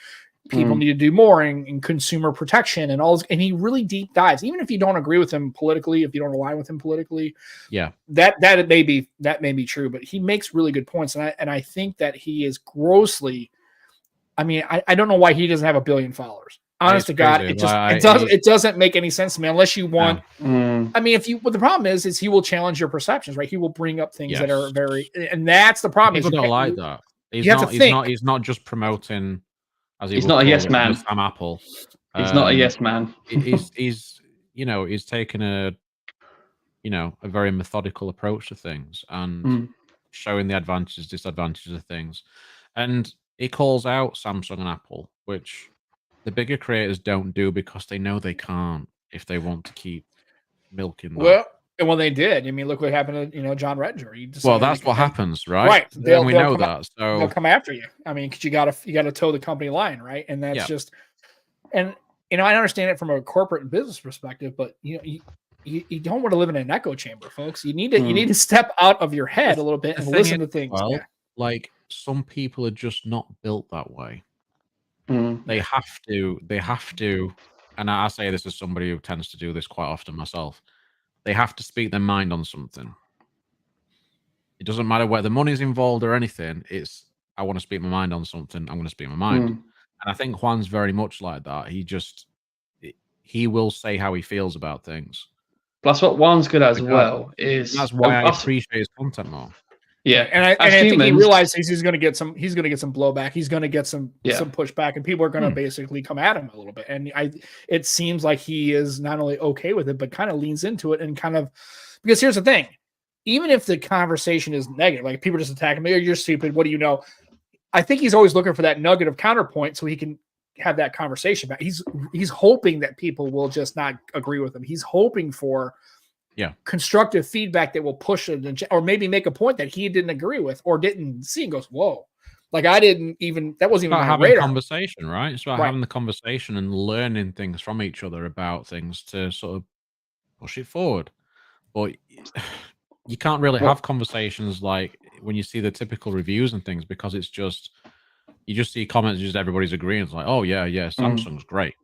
people need to do more in consumer protection and all this. And he really deep dives, even if you don't agree with him politically, if you don't align with him politically, that may be true, but he makes really good points. And I think that he is grossly, I mean, I don't know why he doesn't have 1 billion followers. Honest to God, it doesn't make any sense to me unless you want. I mean, the problem is he will challenge your perceptions, right? He will bring up things that are very, and that's the problem. People don't like that. He's not just promoting. He's not a yes man. Sam Apple. He's not a yes man. he's taken a very methodical approach to things and showing the advantages, disadvantages of things, and he calls out Samsung and Apple, which the bigger creators don't do because they know they can't if they want to keep milking that. Well, they did. I mean, look what happened to John Redger. Well, that's what happens, right? Right. We know that. So they'll come after you. I mean, because you gotta toe the company line, right? And that's just, and I understand it from a corporate and business perspective, but you don't want to live in an echo chamber, folks. You need to step out of your head a little bit and listen to things. Well, like some people are just not built that way. They have to, and I say this as somebody who tends to do this quite often myself. They have to speak their mind on something. It doesn't matter whether money's involved or anything. It's, I want to speak my mind on something. I'm going to speak my mind. And I think Juan's very much like that. He will say how he feels about things. Plus, what Juan's good at as well is that's why I appreciate his content more. Yeah, and I think he realizes he's going to get some blowback. He's going to get some pushback, and people are going to basically come at him a little bit. And it seems like he is not only okay with it, but kind of leans into it and kind of, because here's the thing, even if the conversation is negative, like people just attack him, you're stupid, what do you know? I think he's always looking for that nugget of counterpoint so he can have that conversation back. He's hoping that people will just not agree with him. He's hoping for constructive feedback that will push it, or maybe make a point that he didn't agree with or didn't see and goes, whoa, like that wasn't even about my having radar. Conversation, right? It's about having the conversation and learning things from each other about things to sort of push it forward. But you can't really have conversations like when you see the typical reviews and things, because it's just, you just see comments, just everybody's agreeing. It's like, oh yeah, Samsung's great.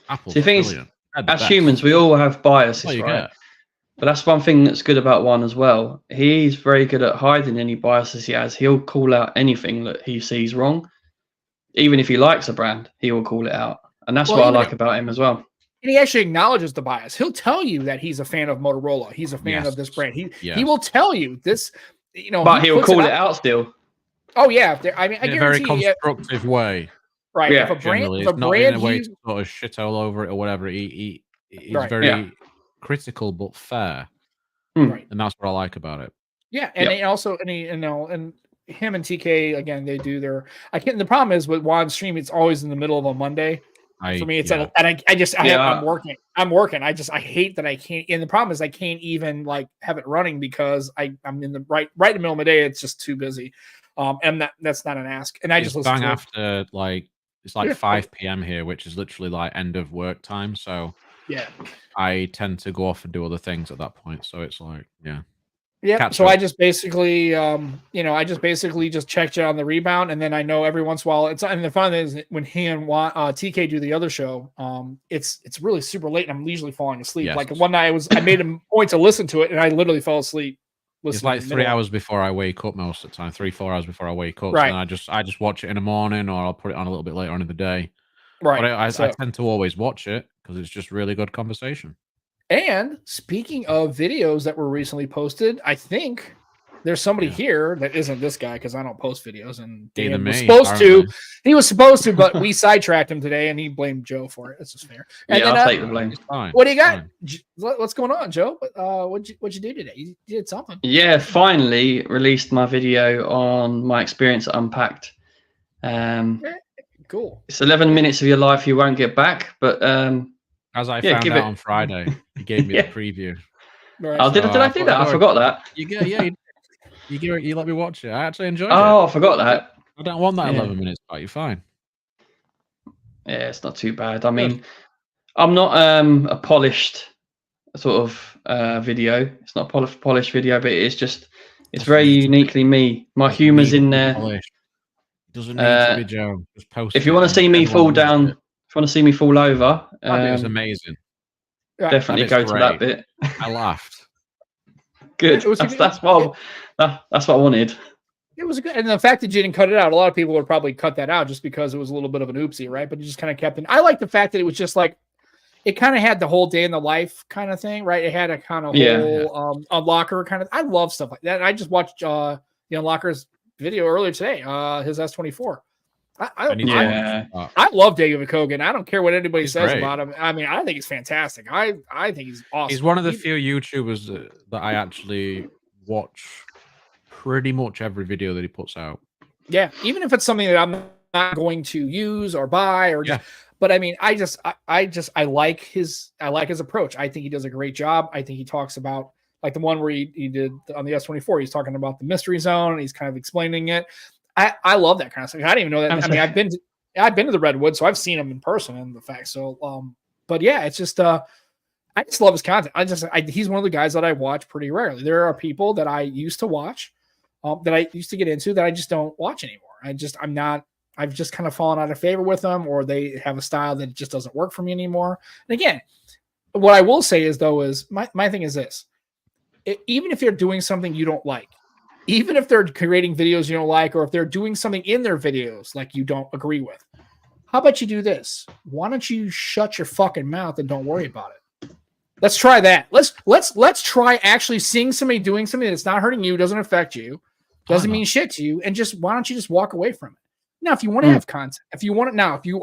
Apple's brilliant. As humans, we all have biases, right? But that's one thing that's good about Juan as well. He's very good at hiding any biases he has. He'll call out anything that he sees wrong. Even if he likes a brand, he will call it out. And that's what I like about him as well. And he actually acknowledges the bias. He'll tell you that he's a fan of Motorola. He's a fan of this brand. He will tell you this, but he'll call it out still. Oh yeah. I mean, in a very constructive way. Right. Yeah. If a brand, not in a way to sort of shit all over it or whatever. He's very critical but fair, right? And that's what I like about it. Yeah, and he also, and him and TK again, they do their. The problem is with Juan's stream, it's always in the middle of a Monday. For me, it's I'm working. I hate that I can't. And the problem is I can't even like have it running because I'm in the right in the middle of the day. It's just too busy. And that's not an ask. And I just listen bang to after it's 5 p.m. here, which is literally like end of work time. So I tend to go off and do other things at that point. So it's like, so I just basically, just checked it on the rebound, and then I know every once in a while and the fun is when he and TK do the other show, it's really super late and I'm usually falling asleep. Yes. Like one night I made a point to listen to it and I literally fell asleep. It's like 3 hours before I wake up most of the time, 3-4 hours before I wake up. Right. And I just watch it in the morning, or I'll put it on a little bit later on in the day. Right. But I tend to always watch it because it's just really good conversation. And speaking of videos that were recently posted, I think there's somebody here that isn't this guy because I don't post videos, and Dan was supposed to. He was supposed to, but we sidetracked him today, and he blamed Joe for it. That's just fair. And I'll take the blame. What do you got? What's going on, Joe? What'd you do today? You did something. Yeah, finally released my video on my experience at Unpacked. Cool. It's 11 minutes of your life you won't get back, but as I found out on Friday, he gave me the preview. Right. Oh, did I do that? I forgot that. You let me watch it. I actually enjoyed it. Oh, I forgot that. I don't want that 11 minutes, but you're fine. Yeah, it's not too bad. I mean, I'm not a polished sort of video. It's not a polished video, but it's very uniquely me. My humor's in there. It doesn't need to be Joe. Just post if you want to see me fall down, if you want to see me fall over, it was amazing. Definitely go to that bit. I laughed. Good. That's what I wanted. It was good, and the fact that you didn't cut it out, a lot of people would probably cut that out just because it was a little bit of an oopsie, right? But you just kind of kept it. I like the fact that it was just like it kind of had the whole day in the life kind of thing, right? It had a kind of whole unlocker kind of. I love stuff like that. And I just watched the unlocker's video earlier today. His S24. I love David Kogan. I don't care what anybody says about him. I mean, I think he's fantastic. I think he's awesome. He's one of the few YouTubers that I actually watch pretty much every video that he puts out. Yeah, even if it's something that I'm not going to use or buy or but I mean, I like his approach. I think he does a great job. I think he talks about like the one where he did on the S24. He's talking about the mystery zone and he's kind of explaining it. I love that kind of stuff. I didn't even know that. I mean, I've been to the Redwood, so I've seen him in person and the fact. So, but yeah, it's just I just love his content. He's one of the guys that I watch pretty rarely. There are people that I used to watch, that I used to get into that I just don't watch anymore. I've just kind of fallen out of favor with them, or they have a style that just doesn't work for me anymore. And again, what I will say is my thing is this: even if they're doing something you don't like, even if they're creating videos you don't like, or if they're doing something in their videos like you don't agree with, how about you do this? Why don't you shut your fucking mouth and don't worry about it? Let's try that. Let's try actually seeing somebody doing something that's not hurting you, doesn't affect you, doesn't mean shit to you, and why don't you just walk away from it? Now, if you want to have content, if you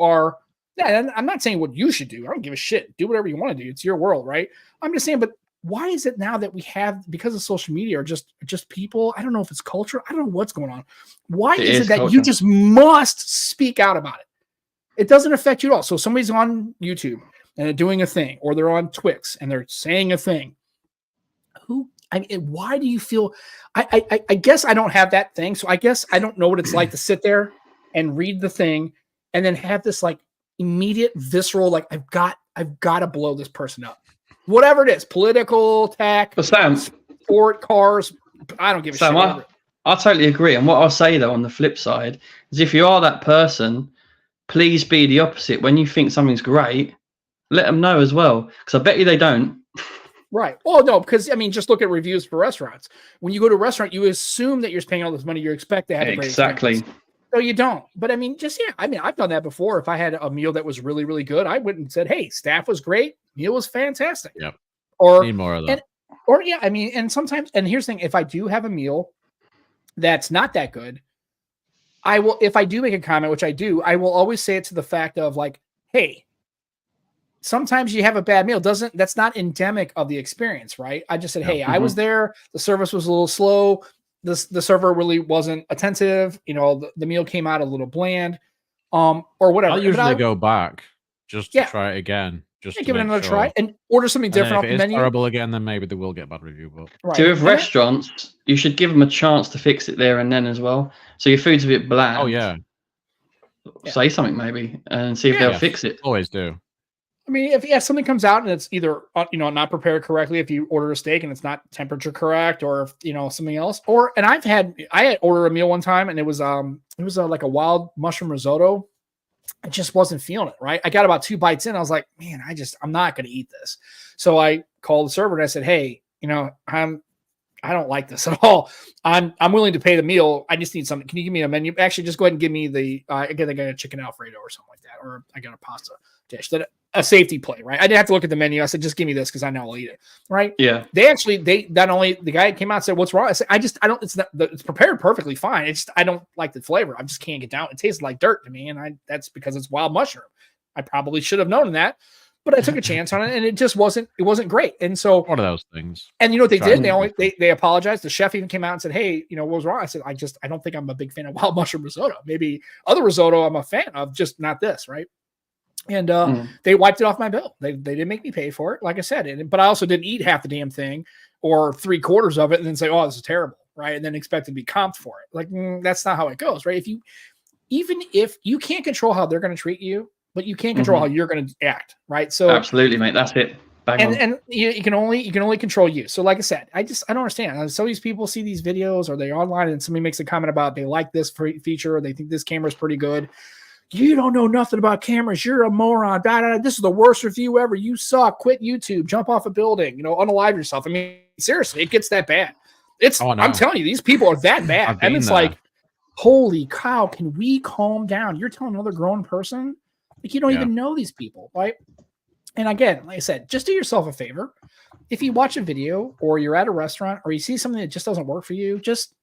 are, I'm not saying what you should do. I don't give a shit. Do whatever you want to do. It's your world, right? I'm just saying, but why is it now that we have, because of social media or just people, I don't know if it's culture, I don't know what's going on. Why is it that culture. You just must speak out about it? It doesn't affect you at all. So somebody's on YouTube and they're doing a thing, or they're on Twix and they're saying a thing. Why do you feel, I guess I don't have that thing. So I guess I don't know what it's like to sit there and read the thing and then have this like immediate visceral, like I've got to blow this person up. Whatever it is, political, tech, sport, cars, I don't give a shit. I totally agree. And what I'll say, though, on the flip side, is if you are that person, please be the opposite. When you think something's great, let them know as well. Because I bet you they don't. Right. Well, no, because, I mean, just look at reviews for restaurants. When you go to a restaurant, you assume that you're paying all this money. You expect to have a great experience. No, you don't. But I mean, I've done that before. If I had a meal that was really, really good, I went and said, hey, staff was great. Meal was fantastic. Yep. Or need more of that. And sometimes, and here's the thing, if I do have a meal that's not that good, I will, if I do make a comment, which I do, I will always say it to the fact of like, hey, sometimes you have a bad meal. That's not endemic of the experience, right? I just said, hey, I was there. The service was a little slow. The server really wasn't attentive. The meal came out a little bland, or whatever. I'll usually go back just to try it again. Just give it another try and order something different off the menu. If it's terrible again, then maybe they will get bad review. But So with restaurants, you should give them a chance to fix it there and then as well. So your food's a bit bland. Oh yeah. Say something maybe and see if they'll fix it. Always do. I mean, if something comes out and it's either not prepared correctly, if you order a steak and it's not temperature correct, or if something else, I had ordered a meal one time and it was like a wild mushroom risotto. I just wasn't feeling it, right? I got about 2 bites in. I was like, man, I'm not going to eat this. So I called the server and I said, hey, I'm I don't like this at all. I'm willing to pay the meal. I just need something. Can you give me a menu? Actually, just go ahead and give me the again, I got a chicken Alfredo or something like that, or I got a pasta dish. That a safety play, right? I didn't have to look at the menu. I said, just give me this because I know I'll eat it, right? Yeah. They not only the guy came out and said, "What's wrong?" I said, I don't. It's prepared perfectly fine. It's just I don't like the flavor. I just can't get down. It tastes like dirt to me, and that's because it's wild mushroom. I probably should have known that. But I took a chance on it, and it just wasn't great. And so one of those things. And you know what they did? They apologized. The chef even came out and said, "Hey, what was wrong?" I said, I don't think I'm a big fan of wild mushroom risotto. Maybe other risotto I'm a fan of, just not this, right?" And they wiped it off my bill. They didn't make me pay for it, like I said. But I also didn't eat half the damn thing or 3/4 of it and then say, "Oh, this is terrible," right? And then expect to be comped for it. Like that's not how it goes, right? Even if you can't control how they're going to treat you, but you can't control how you're going to act, right? So absolutely, mate. That's it. And you can only control you. So like I said, I don't understand. Some of these people see these videos or they're online and somebody makes a comment about they like this feature or they think this camera is pretty good. You don't know nothing about cameras. You're a moron. This is the worst review ever. You suck. Quit YouTube. Jump off a building. Unalive yourself. I mean, seriously, it gets that bad. I'm telling you, these people are that bad. And it's like, holy cow, can we calm down? You're telling another grown person? Like you don't even know these people, right? And again, like I said, just do yourself a favor. If you watch a video or you're at a restaurant or you see something that just doesn't work for you, just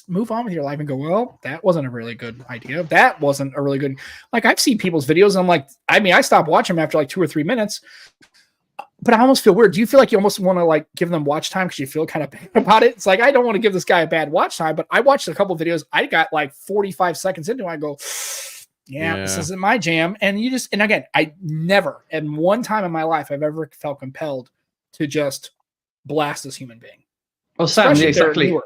move on with your life and go, well, that wasn't a really good idea. That wasn't a really good, like I've seen people's videos. And I'm like, I stopped watching them after like 2 or 3 minutes, but I almost feel weird. Do you feel like you almost want to like give them watch time because you feel kind of bad about it? It's like, I don't want to give this guy a bad watch time, but I watched a couple of videos. I got like 45 seconds into it. I go, yeah, this isn't my jam. And again, I never, at one time in my life, I've ever felt compelled to just blast this human being. Well, Sam, exactly.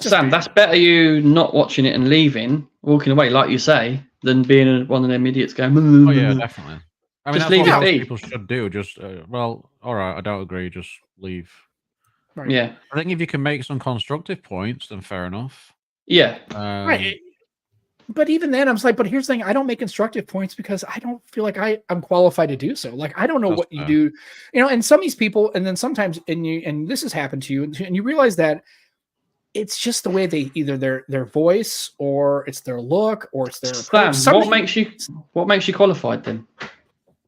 Sam, that's better you not watching it and leaving, walking away, like you say, than being one of them idiots going, oh, yeah, definitely. I mean, just that's leave what it be. People should do. Just, well, all right, I don't agree. Just leave. Right. Yeah. I think if you can make some constructive points, then fair enough. Yeah. Right. But even then, I'm just like, but here's the thing. I don't make constructive points because I don't feel like I'm qualified to do so. Like, I don't know what you do, and some of these people, and then sometimes, and this has happened to you, and you realize that it's just the way they either their voice or it's their look or it's their approach. Sam, what makes you qualified then?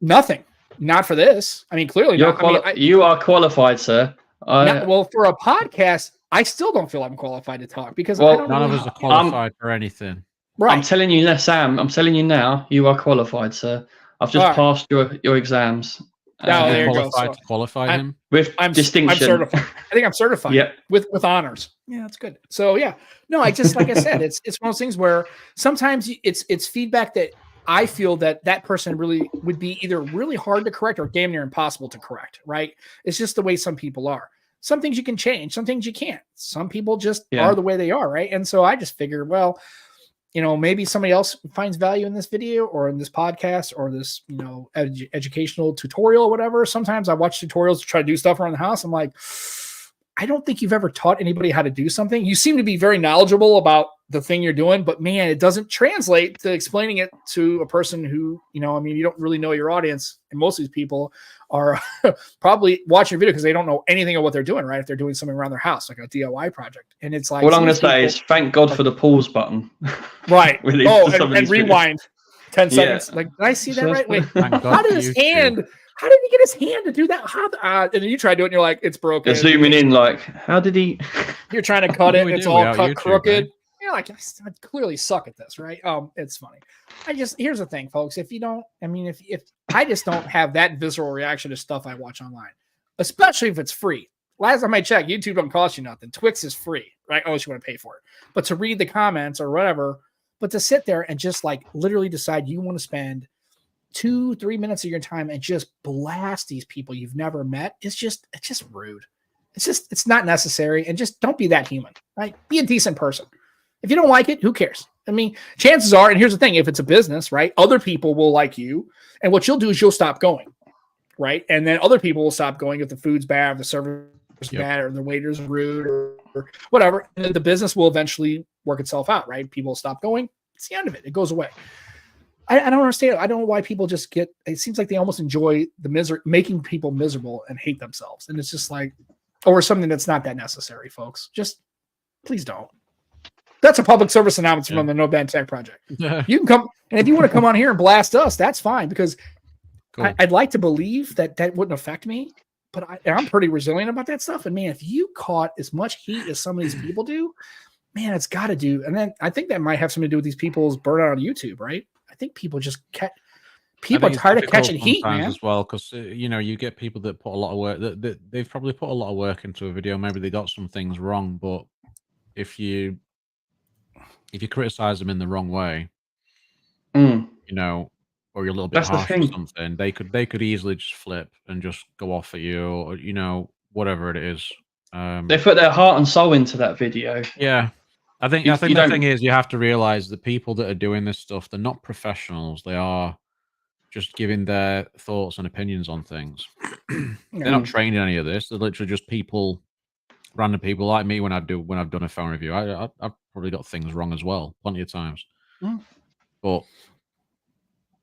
Nothing. Not for this. I mean, clearly not. You are qualified, sir. Well, for a podcast, I still don't feel I'm qualified to talk because none of us are qualified for anything. Right. I'm telling you now, Sam. I'm telling you now, you are qualified, sir. I've just passed your exams. There you go. To qualify him with distinction. I'm certified. I think I'm certified. Yep. with honors. Yeah, that's good. So yeah, no, I just like I said, it's one of those things where sometimes it's feedback that I feel that person really would be either really hard to correct or damn near impossible to correct. Right? It's just the way some people are. Some things you can change, some things you can't. Some people just are the way they are, right? And so I just figured, well, maybe somebody else finds value in this video or in this podcast or this, educational tutorial or whatever. Sometimes I watch tutorials to try to do stuff around the house. I'm like, I don't think you've ever taught anybody how to do something. You seem to be very knowledgeable about the thing you're doing, but man, it doesn't translate to explaining it to a person who, you don't really know your audience. And most of these people are probably watching your video because they don't know anything of what they're doing, right? If they're doing something around their house, like a DIY project. And it's like, what I'm going to say is thank God for the pause button. Right. and rewind 10 seconds. Yeah. Like, did I see that right? Wait, how did his hand... How did he get his hand to do that? And then you try to do it and you're like, it's broken. They're zooming in like, how did he? You're trying to cut it. It's all cut YouTube, crooked. Right? You're like, I clearly suck at this, right? It's funny. Here's the thing, folks. If I just don't have that visceral reaction to stuff I watch online, especially if it's free. Last time I checked, YouTube don't cost you nothing. Twix is free, right? Unless you want to pay for it. But to read the comments or whatever, but to sit there and just like literally decide you want to spend 2-3 minutes of your time and just blast these people you've never met, it's just rude. It's not necessary. And just don't be that human, right? Be a decent person. If you don't like it, who cares? I mean, chances are, and here's the thing, if it's a business, right, other people will like you. And what you'll do is you'll stop going, right? And then other people will stop going if the food's bad, if the service is bad, or the waiter's rude or whatever. And then the business will eventually work itself out, right? People will stop going. It's the end of it. It goes away. I don't understand. I don't know why people just it seems like they almost enjoy the misery, making people miserable and hate themselves. And it's just like, or something that's not that necessary, folks. Just please don't. That's a public service announcement from the Nomad Tech Project. You can come, and if you want to come on here and blast us, that's fine, because I'd like to believe that wouldn't affect me, but I'm pretty resilient about that stuff. And man, if you caught as much heat as some of these people do, man, it's got to do. And then I think that might have something to do with these people's burnout on YouTube, right? I think people just people are tired of catching heat, man. As well, because you get people that put a lot of work. That they've probably put a lot of work into a video. Maybe they got some things wrong, but if you criticize them in the wrong way, or you're a little bit harsh or something, they could easily just flip and just go off at you, or whatever it is. They put their heart and soul into that video. Yeah. I think the thing is, you have to realize the people that are doing this stuff, they're not professionals. They are just giving their thoughts and opinions on things. They're not trained in any of this. They're literally just random people like me. When I've done a phone review, I've probably got things wrong as well, plenty of times. But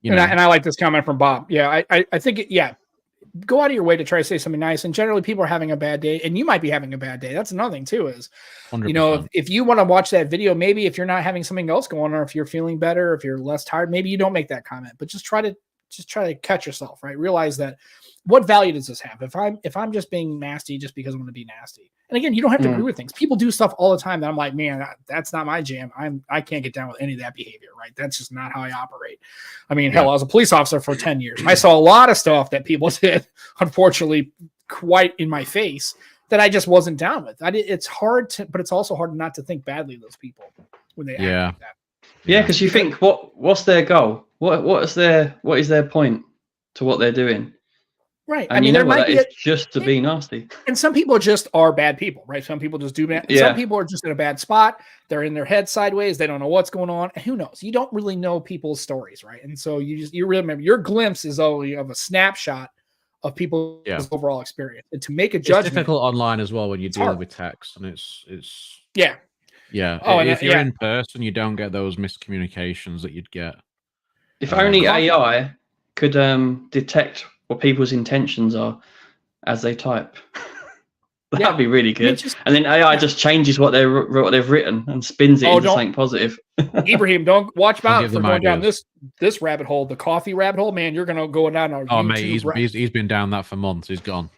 and I like this comment from Bob. Yeah, I think go out of your way to try to say something nice. And generally, people are having a bad day, and you might be having a bad day. That's another thing too. Is 100%. If you want to watch that video, maybe if you're not having something else going on, or if you're feeling better, if you're less tired, maybe you don't make that comment. But just try to catch yourself, right? Realize that what value does this have? If I'm just being nasty just because I'm going to be nasty. And again, you don't have to agree with things. People do stuff all the time that I'm like, man, that's not my jam. I can't get down with any of that behavior, right? That's just not how I operate. I mean, hell, I was a police officer for 10 years. I saw a lot of stuff that people did, unfortunately, quite in my face, that I just wasn't down with. It's hard but it's also hard not to think badly of those people when they act like that. Yeah, because you think, what's their goal? What is their point to what they're doing? Right. And there might be just to be nasty. And some people just are bad people, right? Some people just do bad. Yeah. Some people are just in a bad spot. They're in their head sideways. They don't know what's going on. And who knows? You don't really know people's stories, right? And so you really remember your glimpse is only of a snapshot of people's overall experience. And to make a judgment, it's difficult online as well when you're dealing with text, and it's yeah. Oh, if you're in person, you don't get those miscommunications that you'd get. If only AI could detect what people's intentions are as they type. That'd be really good. And then AI just changes what they've written and spins it into something positive. Ibrahim, don't watch out for going down this rabbit hole, the coffee rabbit hole. Man, you're gonna go down our YouTube. Mate, he's been down that for months. He's gone.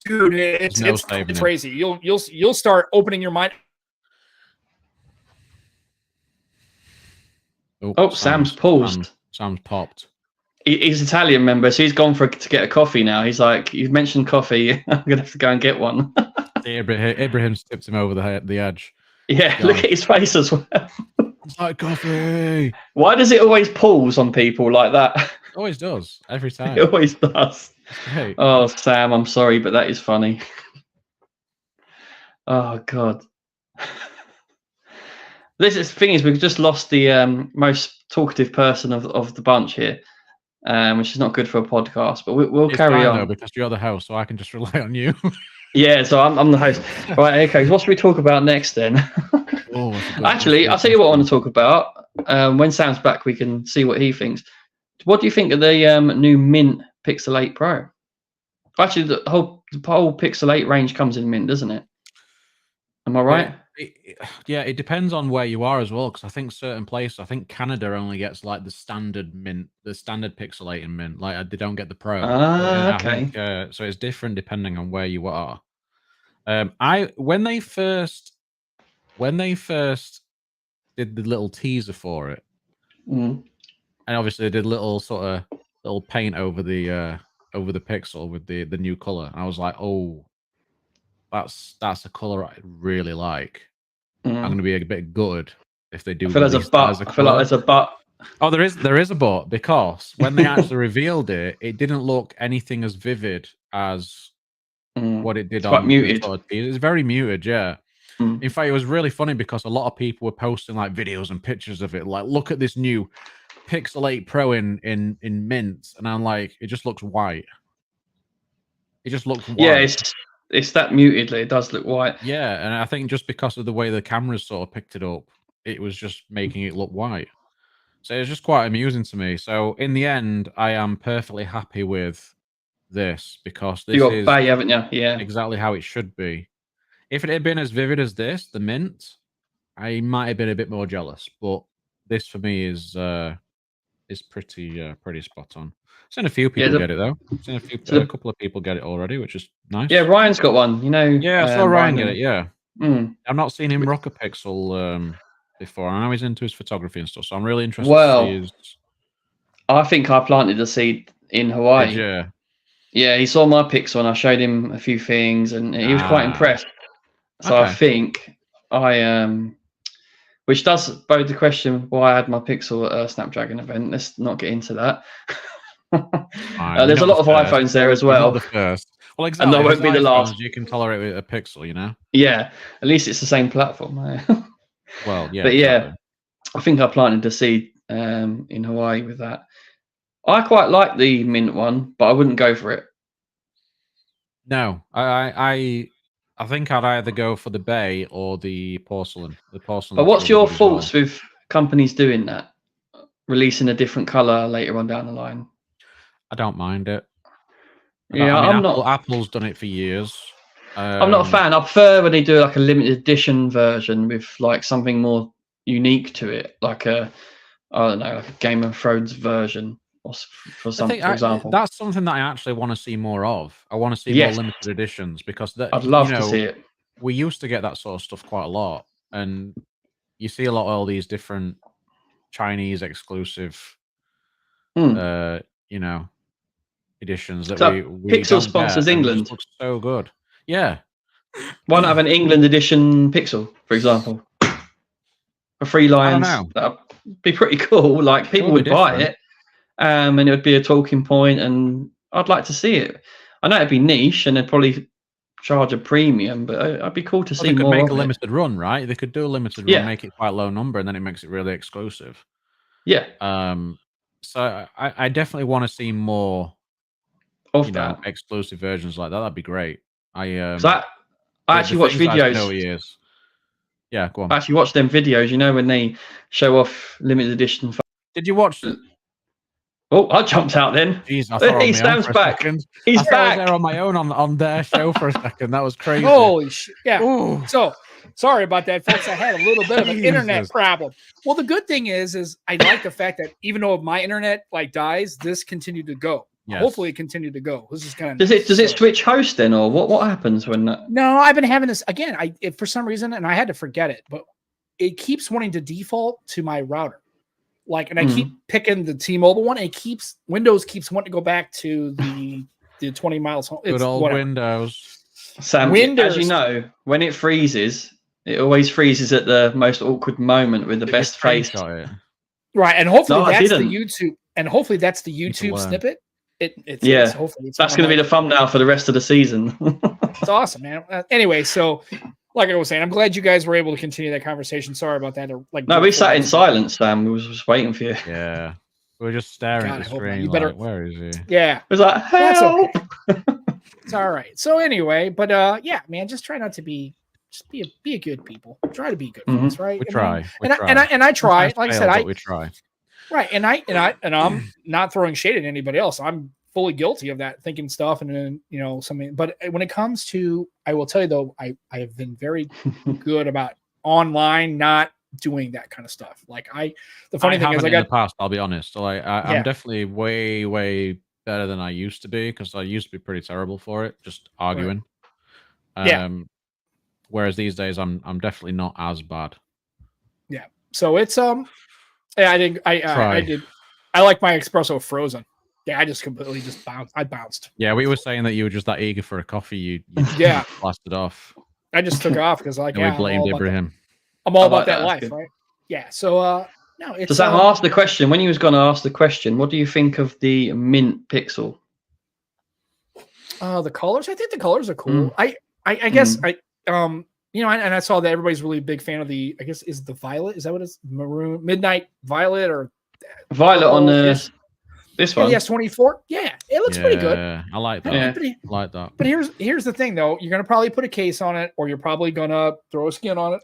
Dude, it's crazy. You'll start opening your mind. Sam's paused. Sam's popped. He's Italian, member, so he's gone to get a coffee now. He's like, you've mentioned coffee, I'm gonna have to go and get one. Ibrahim tipped him over the edge. Yeah, look at his face as well. It's like coffee. Why does it always pause on people like that? It always does, every time. It always does. Hey. Oh, Sam, I'm sorry, but that is funny. Oh God. The thing is, we've just lost the most talkative person of the bunch here. Which is not good for a podcast, but we'll carry on. Though, because you're the host, so I can just rely on you. Yeah, so I'm the host. Right, okay. So what should we talk about next then? Actually, I'll tell you what I want to talk about. When Sam's back, we can see what he thinks. What do you think of the new Mint Pixel 8 Pro? Actually, the whole Pixel 8 range comes in Mint, doesn't it? Am I right? It depends on where you are as well, because I think certain places, I think Canada only gets like the standard Mint, the standard Pixel 8 in Mint. Like they don't get the Pro. Okay. So it's different depending on where you are. When they first did the little teaser for it, and obviously they did little paint over the Pixel with the new color. I was like, oh, that's a color I really like. I'm going to be a bit good if they do. I feel like there's a but. Oh, there is a but, because when they actually revealed it, it didn't look anything as vivid as what it did. It's quite muted. It's very muted, yeah. In fact, it was really funny because a lot of people were posting like videos and pictures of it. Like, look at this new Pixel 8 Pro in Mint, and I'm like, it just looks white. It just looks white. Yeah, it's that muted. It does look white. Yeah, and I think just because of the way the cameras sort of picked it up, it was just making it look white. So it was just quite amusing to me. So in the end, I am perfectly happy with this because this You got is Bay, haven't you? Yeah. exactly how it should be. If it had been as vivid as this, the mint, I might have been a bit more jealous. But this for me is pretty spot on. I've seen a few people get it though. I've seen a couple of people get it already, which is nice. Yeah, Ryan's got one. You know. Yeah, I saw Ryan get it. Yeah. Mm. I've not seen him rock a Pixel before. I know he's into his photography and stuff, so I'm really interested to see his. I think I planted the seed in Hawaii. Yeah. Yeah, he saw my Pixel and I showed him a few things and he was quite impressed. So okay. I think which does bode the question why I had my Pixel at a Snapdragon event. Let's not get into that. There's a lot of iPhones there as well. Not the first. Well, exactly. And that won't be the last. You can tolerate with a Pixel, you know? Yeah, at least it's the same platform. Well, yeah. But yeah, exactly. I think I planted the seed in Hawaii with that. I quite like the mint one, but I wouldn't go for it. No, I think I'd either go for the Bay or the porcelain. But what's your thoughts with companies doing that, releasing a different color later on down the line? I don't mind it. Apple's done it for years. I'm not a fan. I prefer when they do like a limited edition version with like something more unique to it, like I don't know, like a Game of Thrones version. For example, that's something that I actually want to see more of. I want to see more limited editions because I'd love to see it. We used to get that sort of stuff quite a lot, and you see a lot of all these different Chinese exclusive, editions that we Pixel sponsors England. It looks so good. Yeah, why not have an England edition Pixel, for example, for 3 lines? That'd be pretty cool. Like people would buy it. And it would be a talking point, and I'd like to see it. I know it'd be niche, and they'd probably charge a premium, but it'd be cool to see more. They could make a limited run, right? They could do a limited run, make it quite low number, and then it makes it really exclusive. Yeah. So I definitely want to see more of that. Exclusive versions like that. That'd be great. I actually watch videos. Yeah, go on. I actually watch them videos. You know when they show off limited edition. Did you watch? Oh, I jumped out then. Jeez, I thought he stands back. He's back. I was there on my own on their show for a second. That was crazy. Holy shit! Yeah. Ooh. So sorry about that, folks. I had a little bit of an internet problem. Well, the good thing is I like the fact that even though my internet dies, this continued to go. Yes. Hopefully, it continued to go. This is kind of does it switch host then, or what happens when that? No, I've been having this again. For some reason, and I had to forget it, but it keeps wanting to default to my router. And I keep picking the T-Mobile one. Windows keeps wanting to go back to the 20 miles home. Good old Windows. Sam, as you know, when it freezes, it always freezes at the most awkward moment with the best face. Right, and hopefully that's the YouTube. And hopefully that's the YouTube snippet. Hopefully that's going to be the thumbnail for the rest of the season. It's awesome, man. Anyway, so. Like I was saying, I'm glad you guys were able to continue that conversation. Sorry about that. No, we sat in silence, Sam. We was just waiting for you. Yeah. We were just staring at the screen. Where is he? Yeah. It was like, help! Okay. It's all right. So anyway, but yeah, man, just try not to be a good people. Try to be good friends, right? We try. And I try. Like I said, we try. Right. And I'm not throwing shade at anybody else. I'm fully guilty of that, thinking stuff and then something. But when it comes to, I will tell you though, I have been very good about online not doing that kind of stuff. The funny thing is, in the past, I'll be honest. So I'm definitely way better than I used to be because I used to be pretty terrible for it, just arguing. Right. Whereas these days, I'm definitely not as bad. Yeah. So it's I think I did. I like my espresso frozen. Yeah, I just completely bounced. I bounced. Yeah, we were saying that you were just that eager for a coffee. You blasted off. I just took off because we blamed Ibrahim. I'm all about that life, right? Yeah. So no, it's. Does that ask the question? When you was going to ask the question, what do you think of the Mint Pixel? The colors. I think the colors are cool. I guess and I saw that everybody's really big fan of the. I guess is the violet. Is that what it's maroon? Midnight violet or violet on the. This one, E74. Yeah, it looks pretty good. I like that. I like that. But here's the thing, though. You're gonna probably put a case on it, or you're probably gonna throw a skin on it,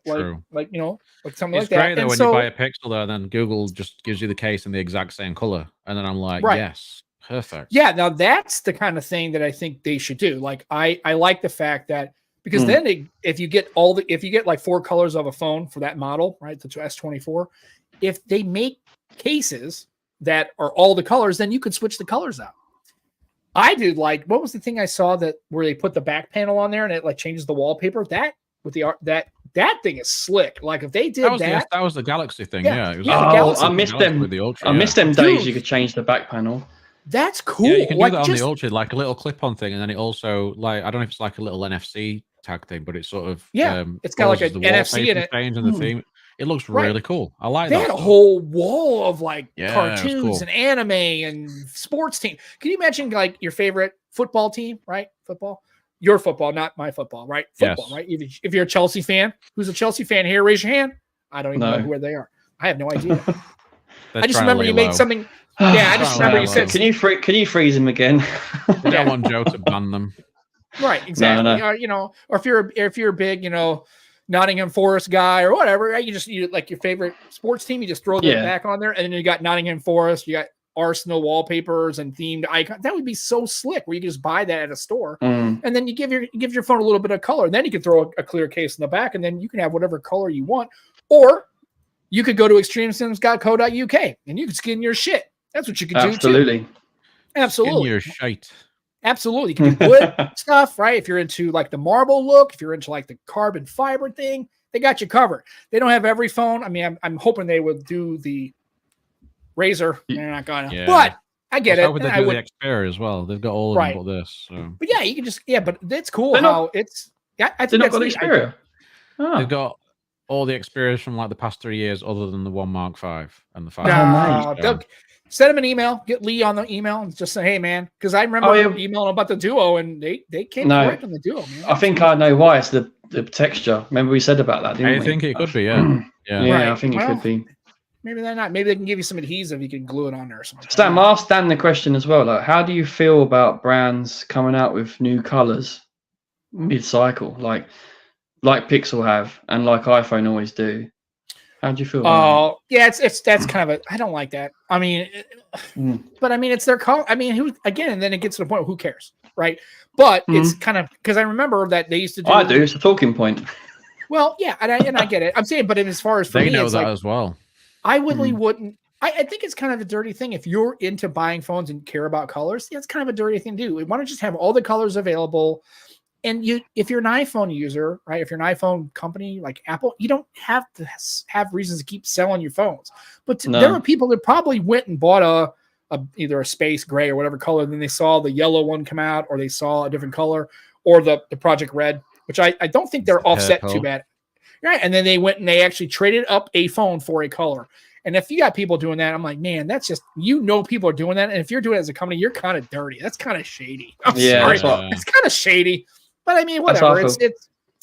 like something like that. It's great though when you buy a Pixel, though, then Google just gives you the case in the exact same color, and then I'm like, yes, Perfect. Yeah, now that's the kind of thing that I think they should do. Like I like the fact that because then if you get like 4 colors of a phone for that model, right, the S24, if they make cases that are all the colors, then you could switch the colors out. I do like, what was the thing I saw that where they put the back panel on there and it like changes the wallpaper? That with the art that thing is slick. Like if they did that was the Galaxy thing. Yeah. It was the Galaxy I missed them. with the Ultra, I missed them days you could change the back panel. That's cool. Yeah, you can do like, that on the Ultra, like a little clip-on thing, and then it also like I don't know if it's like a little NFC tag thing, but it sort of it's got like an NFC in it. Change and the theme. It looks really cool. I like that. They had a whole wall of like cartoons cool. and anime and sports team. Can you imagine like your favorite football team, right? Football. Your football, not my football, right? Football, right? If you're a Chelsea fan, who's a Chelsea fan here? Raise your hand. I don't even know where they are. I have no idea. I just remember you made something. Yeah, I just remember you said. Can you freeze him again? We don't want Joe to ban them. Right, exactly. No. Or if you're a big, Nottingham Forest guy or whatever, right? You like your favorite sports team, you just throw that back on there, and then you got Nottingham Forest, you got Arsenal wallpapers and themed icons. That would be so slick where you can just buy that at a store and then you give your phone a little bit of color. And then you can throw a clear case in the back and then you can have whatever color you want. Or you could go to extremesims.co.uk and you can skin your shit. That's what you can do too. Absolutely. Skin your shite. Absolutely. You can do wood stuff, right? If you're into like the marble look, if you're into like the carbon fiber thing, they got you covered. They don't have every phone. I mean, I'm hoping they would do the Razor. They're not gonna, but I get it. They do the Xperia as well. They've got all of them but this. So. But yeah, you can just but it's cool how it's. Yeah, I think they've got the Xperia. They've got all the Xperias from like the past 3 years, other than the 1 Mark V and the 5. No, send them an email. Get Lee on the email and just say, "Hey, man," because I remember emailing about the Duo and they came correct on the Duo. Man. I think I know why. It's the texture. Remember we said about that, didn't we? I think it could be. Yeah. I think it could be. Maybe they're not. Maybe they can give you some adhesive. You can glue it on there or something. Stan, ask Dan the question as well. Like, how do you feel about brands coming out with new colors mid-cycle, like Pixel have and like iPhone always do? How do you feel? Oh, yeah, that's kind of I don't like that. I mean, but I mean, it's their call. I mean, and then it gets to the point of who cares, right? But it's kind of because I remember that they used to do. I do. It's a talking point. Well, yeah, and I get it. I'm saying, but as far as for they me, know it's that like, as well. I really wouldn't. I think it's kind of a dirty thing. If you're into buying phones and care about colors, it's kind of a dirty thing to do. We want to just have all the colors available. And if you're an iPhone user, right? If you're an iPhone company like Apple, you don't have to have reasons to keep selling your phones. But there are people that probably went and bought either a space gray or whatever color, and then they saw the yellow one come out, or they saw a different color, or the Project Red, which I don't think they're offset too bad. Right. And then they went and they actually traded up a phone for a color. And if you got people doing that, I'm like, man, that's just, people are doing that. And if you're doing it as a company, you're kind of dirty. That's kind of shady. I'm sorry. It's kind of shady. But I mean, whatever. It's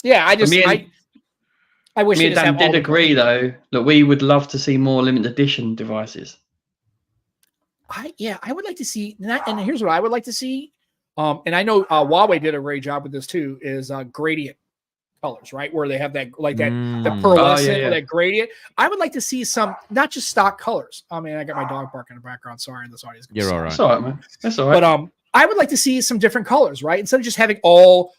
I wish me and Dan did agree though that we would love to see more limited edition devices. I would like to see that. And here's what I would like to see. And I know Huawei did a great job with this too, is gradient colors, right? Where they have that like that the pearlescent or that gradient. I would like to see some, not just stock colors. I mean, I got my dog barking in the background. Sorry, this audience. You're all right. That's all right, man. That's all right. But I would like to see some different colors, right? Instead of just having all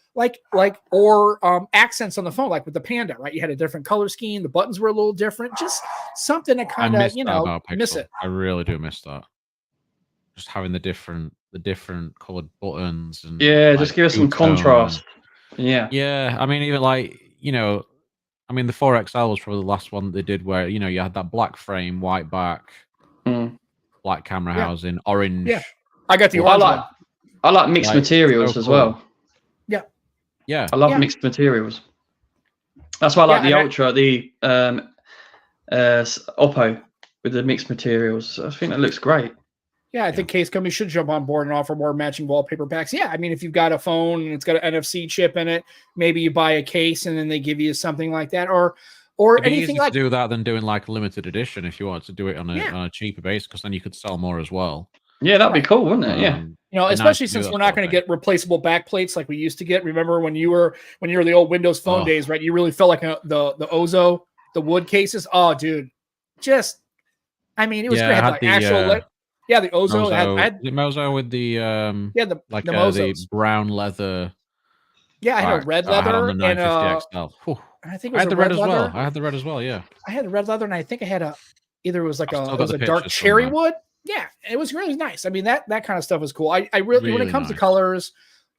or accents on the phone, like with the Panda, right? You had a different color scheme. The buttons were a little different. Just something that kind of, miss it. I really do miss that. Just having the different colored buttons and just give us some contrast. Yeah. I mean, even the 4XL was probably the last one that they did where, you had that black frame, white back, black camera housing, orange. Yeah. I got the orange one. I like mixed materials as well. Yeah. I love mixed materials. That's why I like the Ultra, the Oppo with the mixed materials. I think that looks great. Yeah, I think case companies should jump on board and offer more matching wallpaper packs. Yeah, I mean, if you've got a phone and it's got an NFC chip in it, maybe you buy a case and then they give you something like that, or anything like to do that than doing like a limited edition if you wanted to do it on a cheaper base, because then you could sell more as well. Yeah, that'd be cool, wouldn't it? Yeah. Especially since we're not going to get replaceable back plates like we used to get. Remember when you were the old Windows Phone days, right? You really felt like the Ozo, the wood cases. Oh, dude, it was great. Like Yeah, the Ozo. Mozo, the Mozo with the the the brown leather. Yeah, I had a red leather on the 950 XL. I think I had the red as leather. well. I had the red as well. Yeah, I had the red leather, and I think I had either it was like a dark cherry somewhere. wood. Yeah, it was really nice. I mean, that kind of stuff is cool. I really when it comes to colors,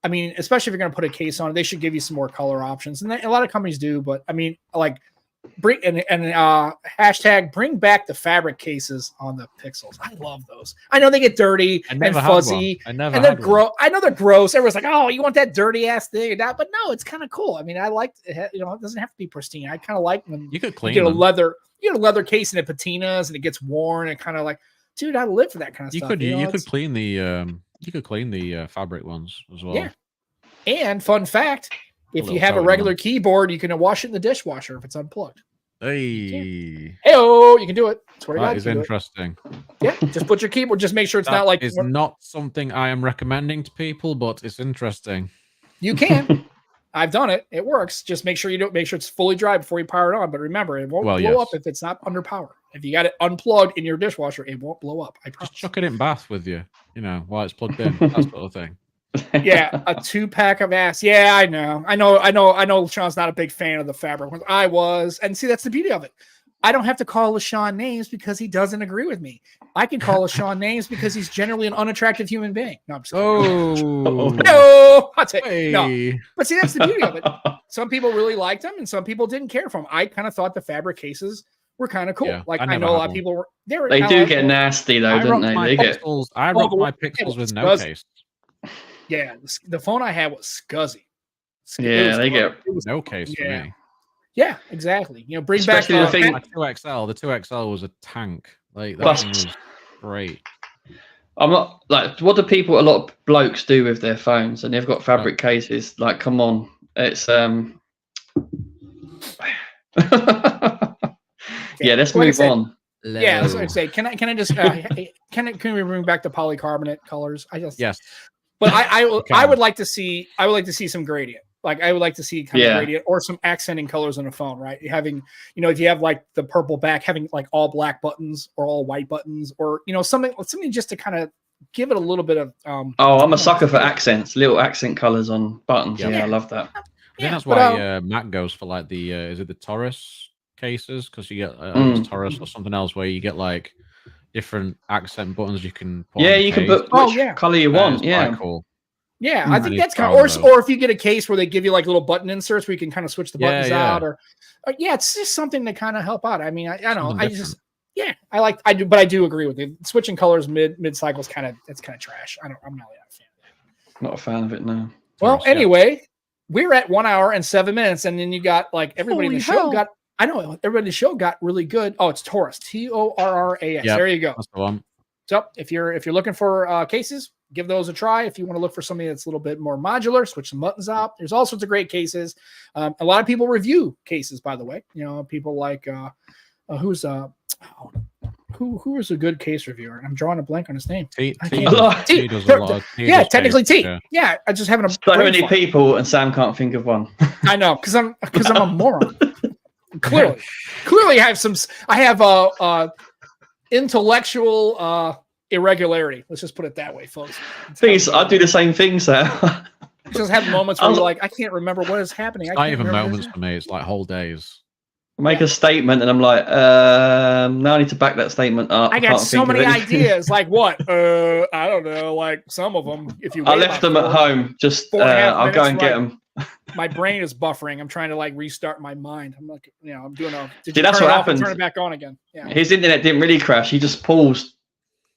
I mean, especially if you're going to put a case on it, they should give you some more color options, and a lot of companies do. But I mean, like bring hashtag bring back the fabric cases on the Pixels. I love those. I know they get dirty and fuzzy. I they're gross. I know they're gross. Everyone's like, "Oh, you want that dirty ass thing?" Or that, but no, it's kind of cool. I mean, I like it. You know, it doesn't have to be pristine. I kind of like when you could clean. You get a leather case and it patinas and it gets worn and kind of like, dude, I live for that kind of stuff. You could clean the fabric ones as well. Yeah. And fun fact. If you have a regular keyboard, you can wash it in the dishwasher if it's unplugged. Hey, hey-oh, you can do it. That is interesting. Yeah, just put your keyboard. Just make sure it's not like. It's not something I am recommending to people, but it's interesting. You can. I've done it. It works. Just make sure it's fully dry before you power it on. But remember, it won't blow up if it's not under power. If you got it unplugged in your dishwasher, it won't blow up. I promise. Just chuck it in bath with you. You know, while it's plugged in. That sort of thing. Yeah, a 2-pack of ass. Yeah, I know. Sean's not a big fan of the fabric ones. I was, and see, that's the beauty of it. I don't have to call LaShawn names because he doesn't agree with me. I can call LaShawn names because he's generally an unattractive human being. No, I'm just kidding. No, I'll take no. But see, that's the beauty of it. Some people really liked them, and some people didn't care for them. I kind of thought the fabric cases were kind of cool. Yeah, like I know a lot of people were. They do get nasty though, don't they? I rock my Pixels with no case. Yeah, the phone I had was scuzzy. Yeah, they get no case for me. Yeah, exactly. You know, bring especially back the thing. My 2XL. The 2XL was a tank. Like that was great. I'm not like what do people? A lot of blokes do with their phones, and they've got fabric cases. Like, come on, it's Yeah, let's move on. Yeah, that's what I say. Can I just can we bring back the polycarbonate colors? Yes. But I would like to see some gradient. Like I would like to see kind of gradient or some accenting colors on a phone, right? Having, if you have like the purple back, having like all black buttons or all white buttons, or something just to kind of give it a little bit of I'm a sucker for accents, little accent colors on buttons. Yeah, I love that. I think that's why Mac goes for like the is it the Taurus cases? Because you get Taurus or something else where you get like different accent buttons you can put you can put which color you want. Yeah, cool. Yeah, I think that's kind of, or if you get a case where they give you like little button inserts where you can kind of switch the buttons out, or it's just something to kind of help out. I mean, I don't know, I do agree with you. Switching colors mid cycles it's kind of trash. I'm not really a fan of that. Not a fan of it, no. Well, anyway, we're at 1 hour and 7 minutes, and then you got like everybody in the show got. I know everybody in the show got really good. Oh, it's Taurus, Torras. Yep, there you go. That's the one. So if you're looking for cases, give those a try. If you want to look for something that's a little bit more modular, switch some buttons out. There's all sorts of great cases. A lot of people review cases, by the way. People like who is a good case reviewer? I'm drawing a blank on his name. T. Yeah, technically T. Yeah, I just having so many people, and Sam can't think of one. I know because I'm a moron. Clearly, I have intellectual irregularity. Let's just put it that way, folks. Please, I do the same thing, Sam. Just have moments where you're like, I can't remember what is happening. It's not even moments for me. It's like whole days. Make a statement, and I'm like, now I need to back that statement up. I got so many ideas. Like what? I don't know. Like some of them. If you, I left them at home. Just I'll go and get them. My brain is buffering. I'm trying to like restart my mind. I'm like, I'm doing a. See, that's what happened. Turn it back on again. Yeah. His internet didn't really crash. He just paused.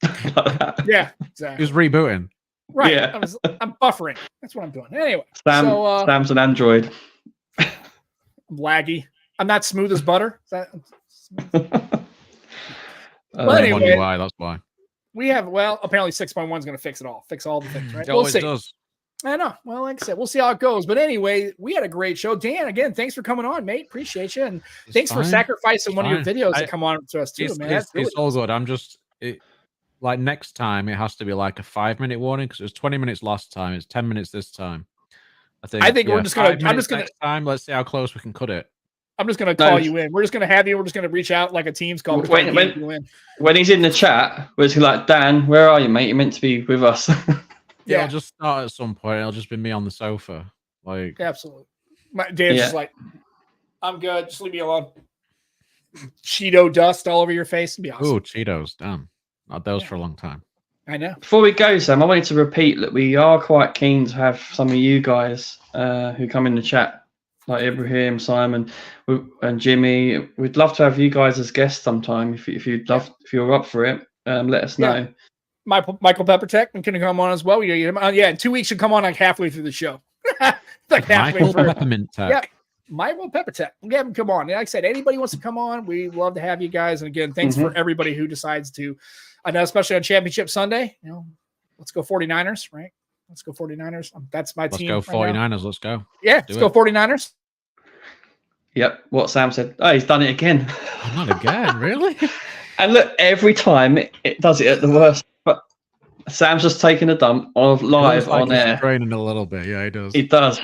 Yeah, exactly. He was rebooting. Right. Yeah. I'm buffering. That's what I'm doing. Anyway. Sam's an Android. I'm laggy. I'm not smooth as butter. Well, anyway, why? That's why. We have apparently 6.1 is going to fix it all. Fix all the things, right? We'll see. Does. I know. Well, like I said, we'll see how it goes. But anyway, we had a great show. Dan, again, thanks for coming on, mate. Appreciate you. And thanks for sacrificing one of your videos to come on to us too, man. It's all good. I'm just like next time it has to be like a 5-minute warning because it was 20 minutes last time. It's 10 minutes this time. I think we're just gonna. I'm just gonna. Next time, let's see how close we can cut it. I'm just going to call you in. We're just going to have you. We're just going to reach out like a Teams call. When he's in the chat, we're just like, Dan, where are you, mate? You're meant to be with us. Yeah, I'll just start at some point. It'll just be me on the sofa. Like, absolutely. Dan's just like, I'm good. Just leave me alone. Cheeto dust all over your face. It'd be awesome. Oh, Cheetos. Damn. Not those for a long time. I know. Before we go, Sam, I wanted to repeat that we are quite keen to have some of you guys who come in the chat, like Ibrahim, Simon, and Jimmy. We'd love to have you guys as guests sometime. If you're up for it, let us know. Michael Peppertech can come on as well. In 2 weeks, you'll come on like halfway through the show. Like Michael Peppermint Tech. Yeah, Michael Peppertech. Have him come on. Like I said, anybody wants to come on, we love to have you guys. And again, thanks for everybody who decides to. I know, especially on Championship Sunday, let's go 49ers, right? Let's go 49ers. That's my team. Let's go 49ers. Let's go. Yeah, let's go 49ers. Yep, what Sam said. Oh, he's done it again. Oh, not again, really? And look, every time it does it at the worst. But Sam's just taking a dump live on air. Training a little bit. Yeah, he does. He does.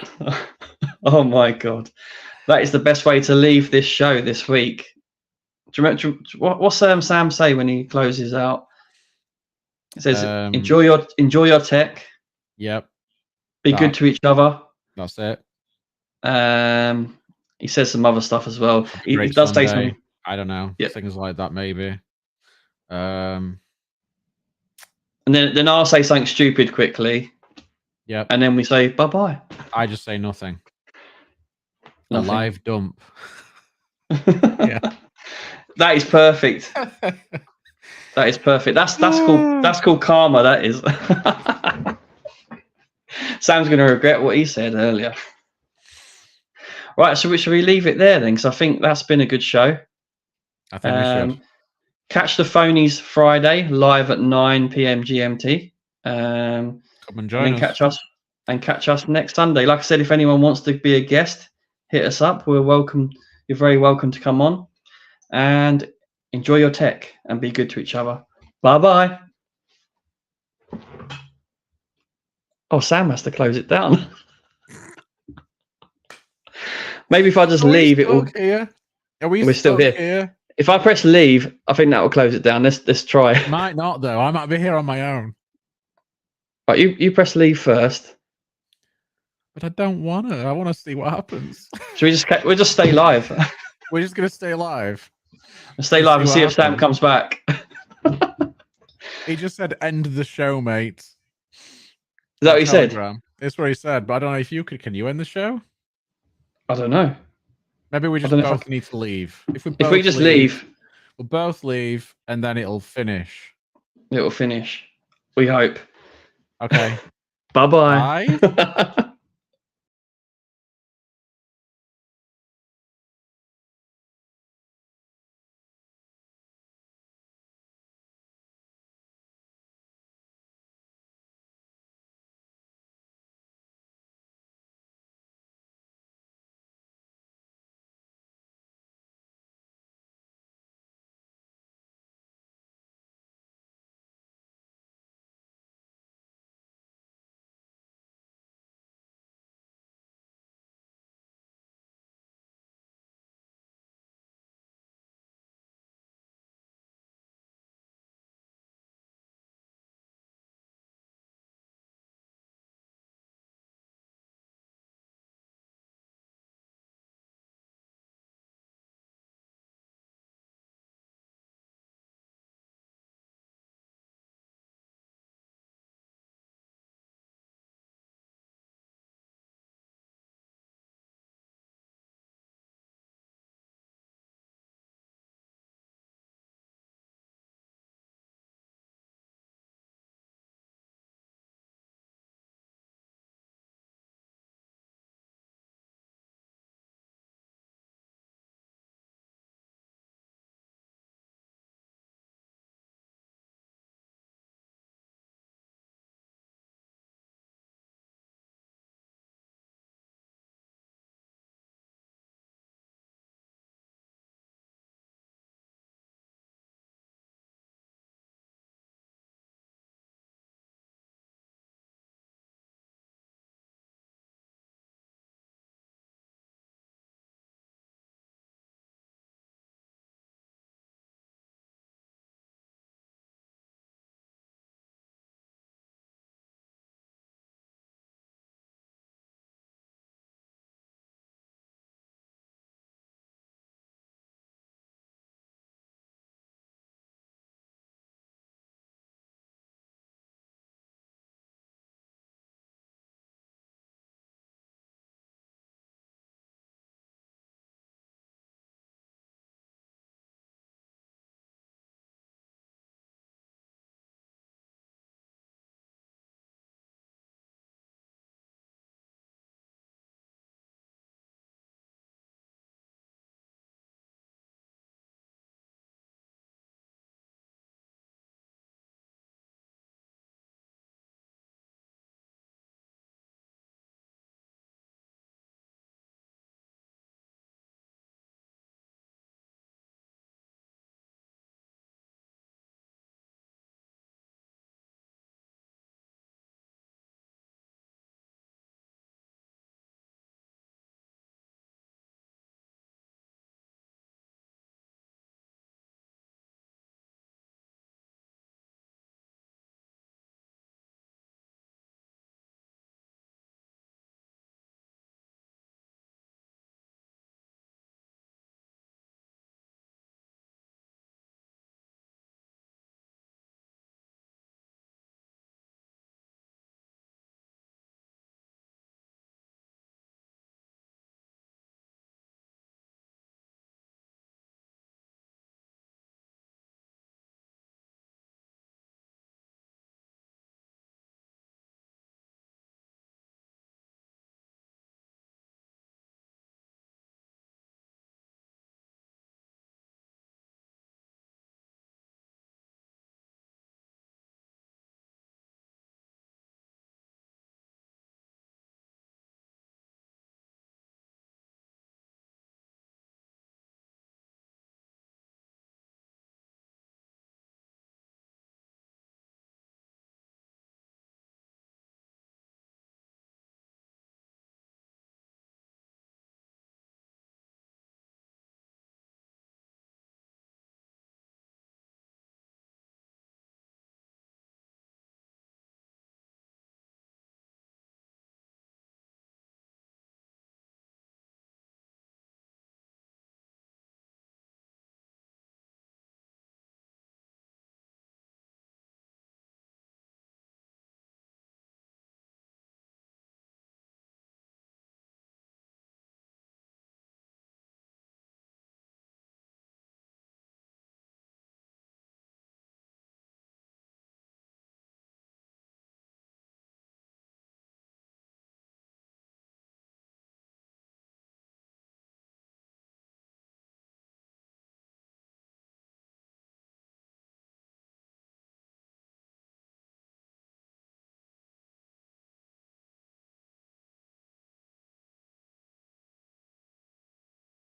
Oh my God. That is the best way to leave this show this week. Do you remember what's Sam say when he closes out? He says, enjoy your tech. Yep. Be good to each other. That's it. He says some other stuff as well. He does say something. I don't know. Yep. Things like that, maybe. And then I'll say something stupid quickly. Yep. And then we say bye-bye. I just say nothing. A live dump. Yeah. That is perfect. That is perfect. That's called karma, that is. Sam's going to regret what he said earlier. Right, so should we leave it there then? Because I think that's been a good show. I think we should. Catch the Phonies Friday live at 9 p.m. GMT. Come and join us. Catch us next Sunday. Like I said, if anyone wants to be a guest, hit us up. We're welcome. You're very welcome to come on. And enjoy your tech and be good to each other. Bye-bye. Oh, Sam has to close it down. Maybe if I just leave, it will. Here? We're still here. If I press leave, I think that will close it down. Let's try. Might not though. I might be here on my own. Right, you press leave first. But I don't want to. I want to see what happens. We'll just stay live. We're just gonna stay live. Stay live and see if Sam comes back. He just said end the show, mate. Is that what he said? That's what he said, but I don't know if you could. Can you end the show? I don't know. Maybe we just both need to leave. If we just leave, we'll both leave, and then it'll finish. It'll finish. We hope. Okay. Bye-bye. Bye.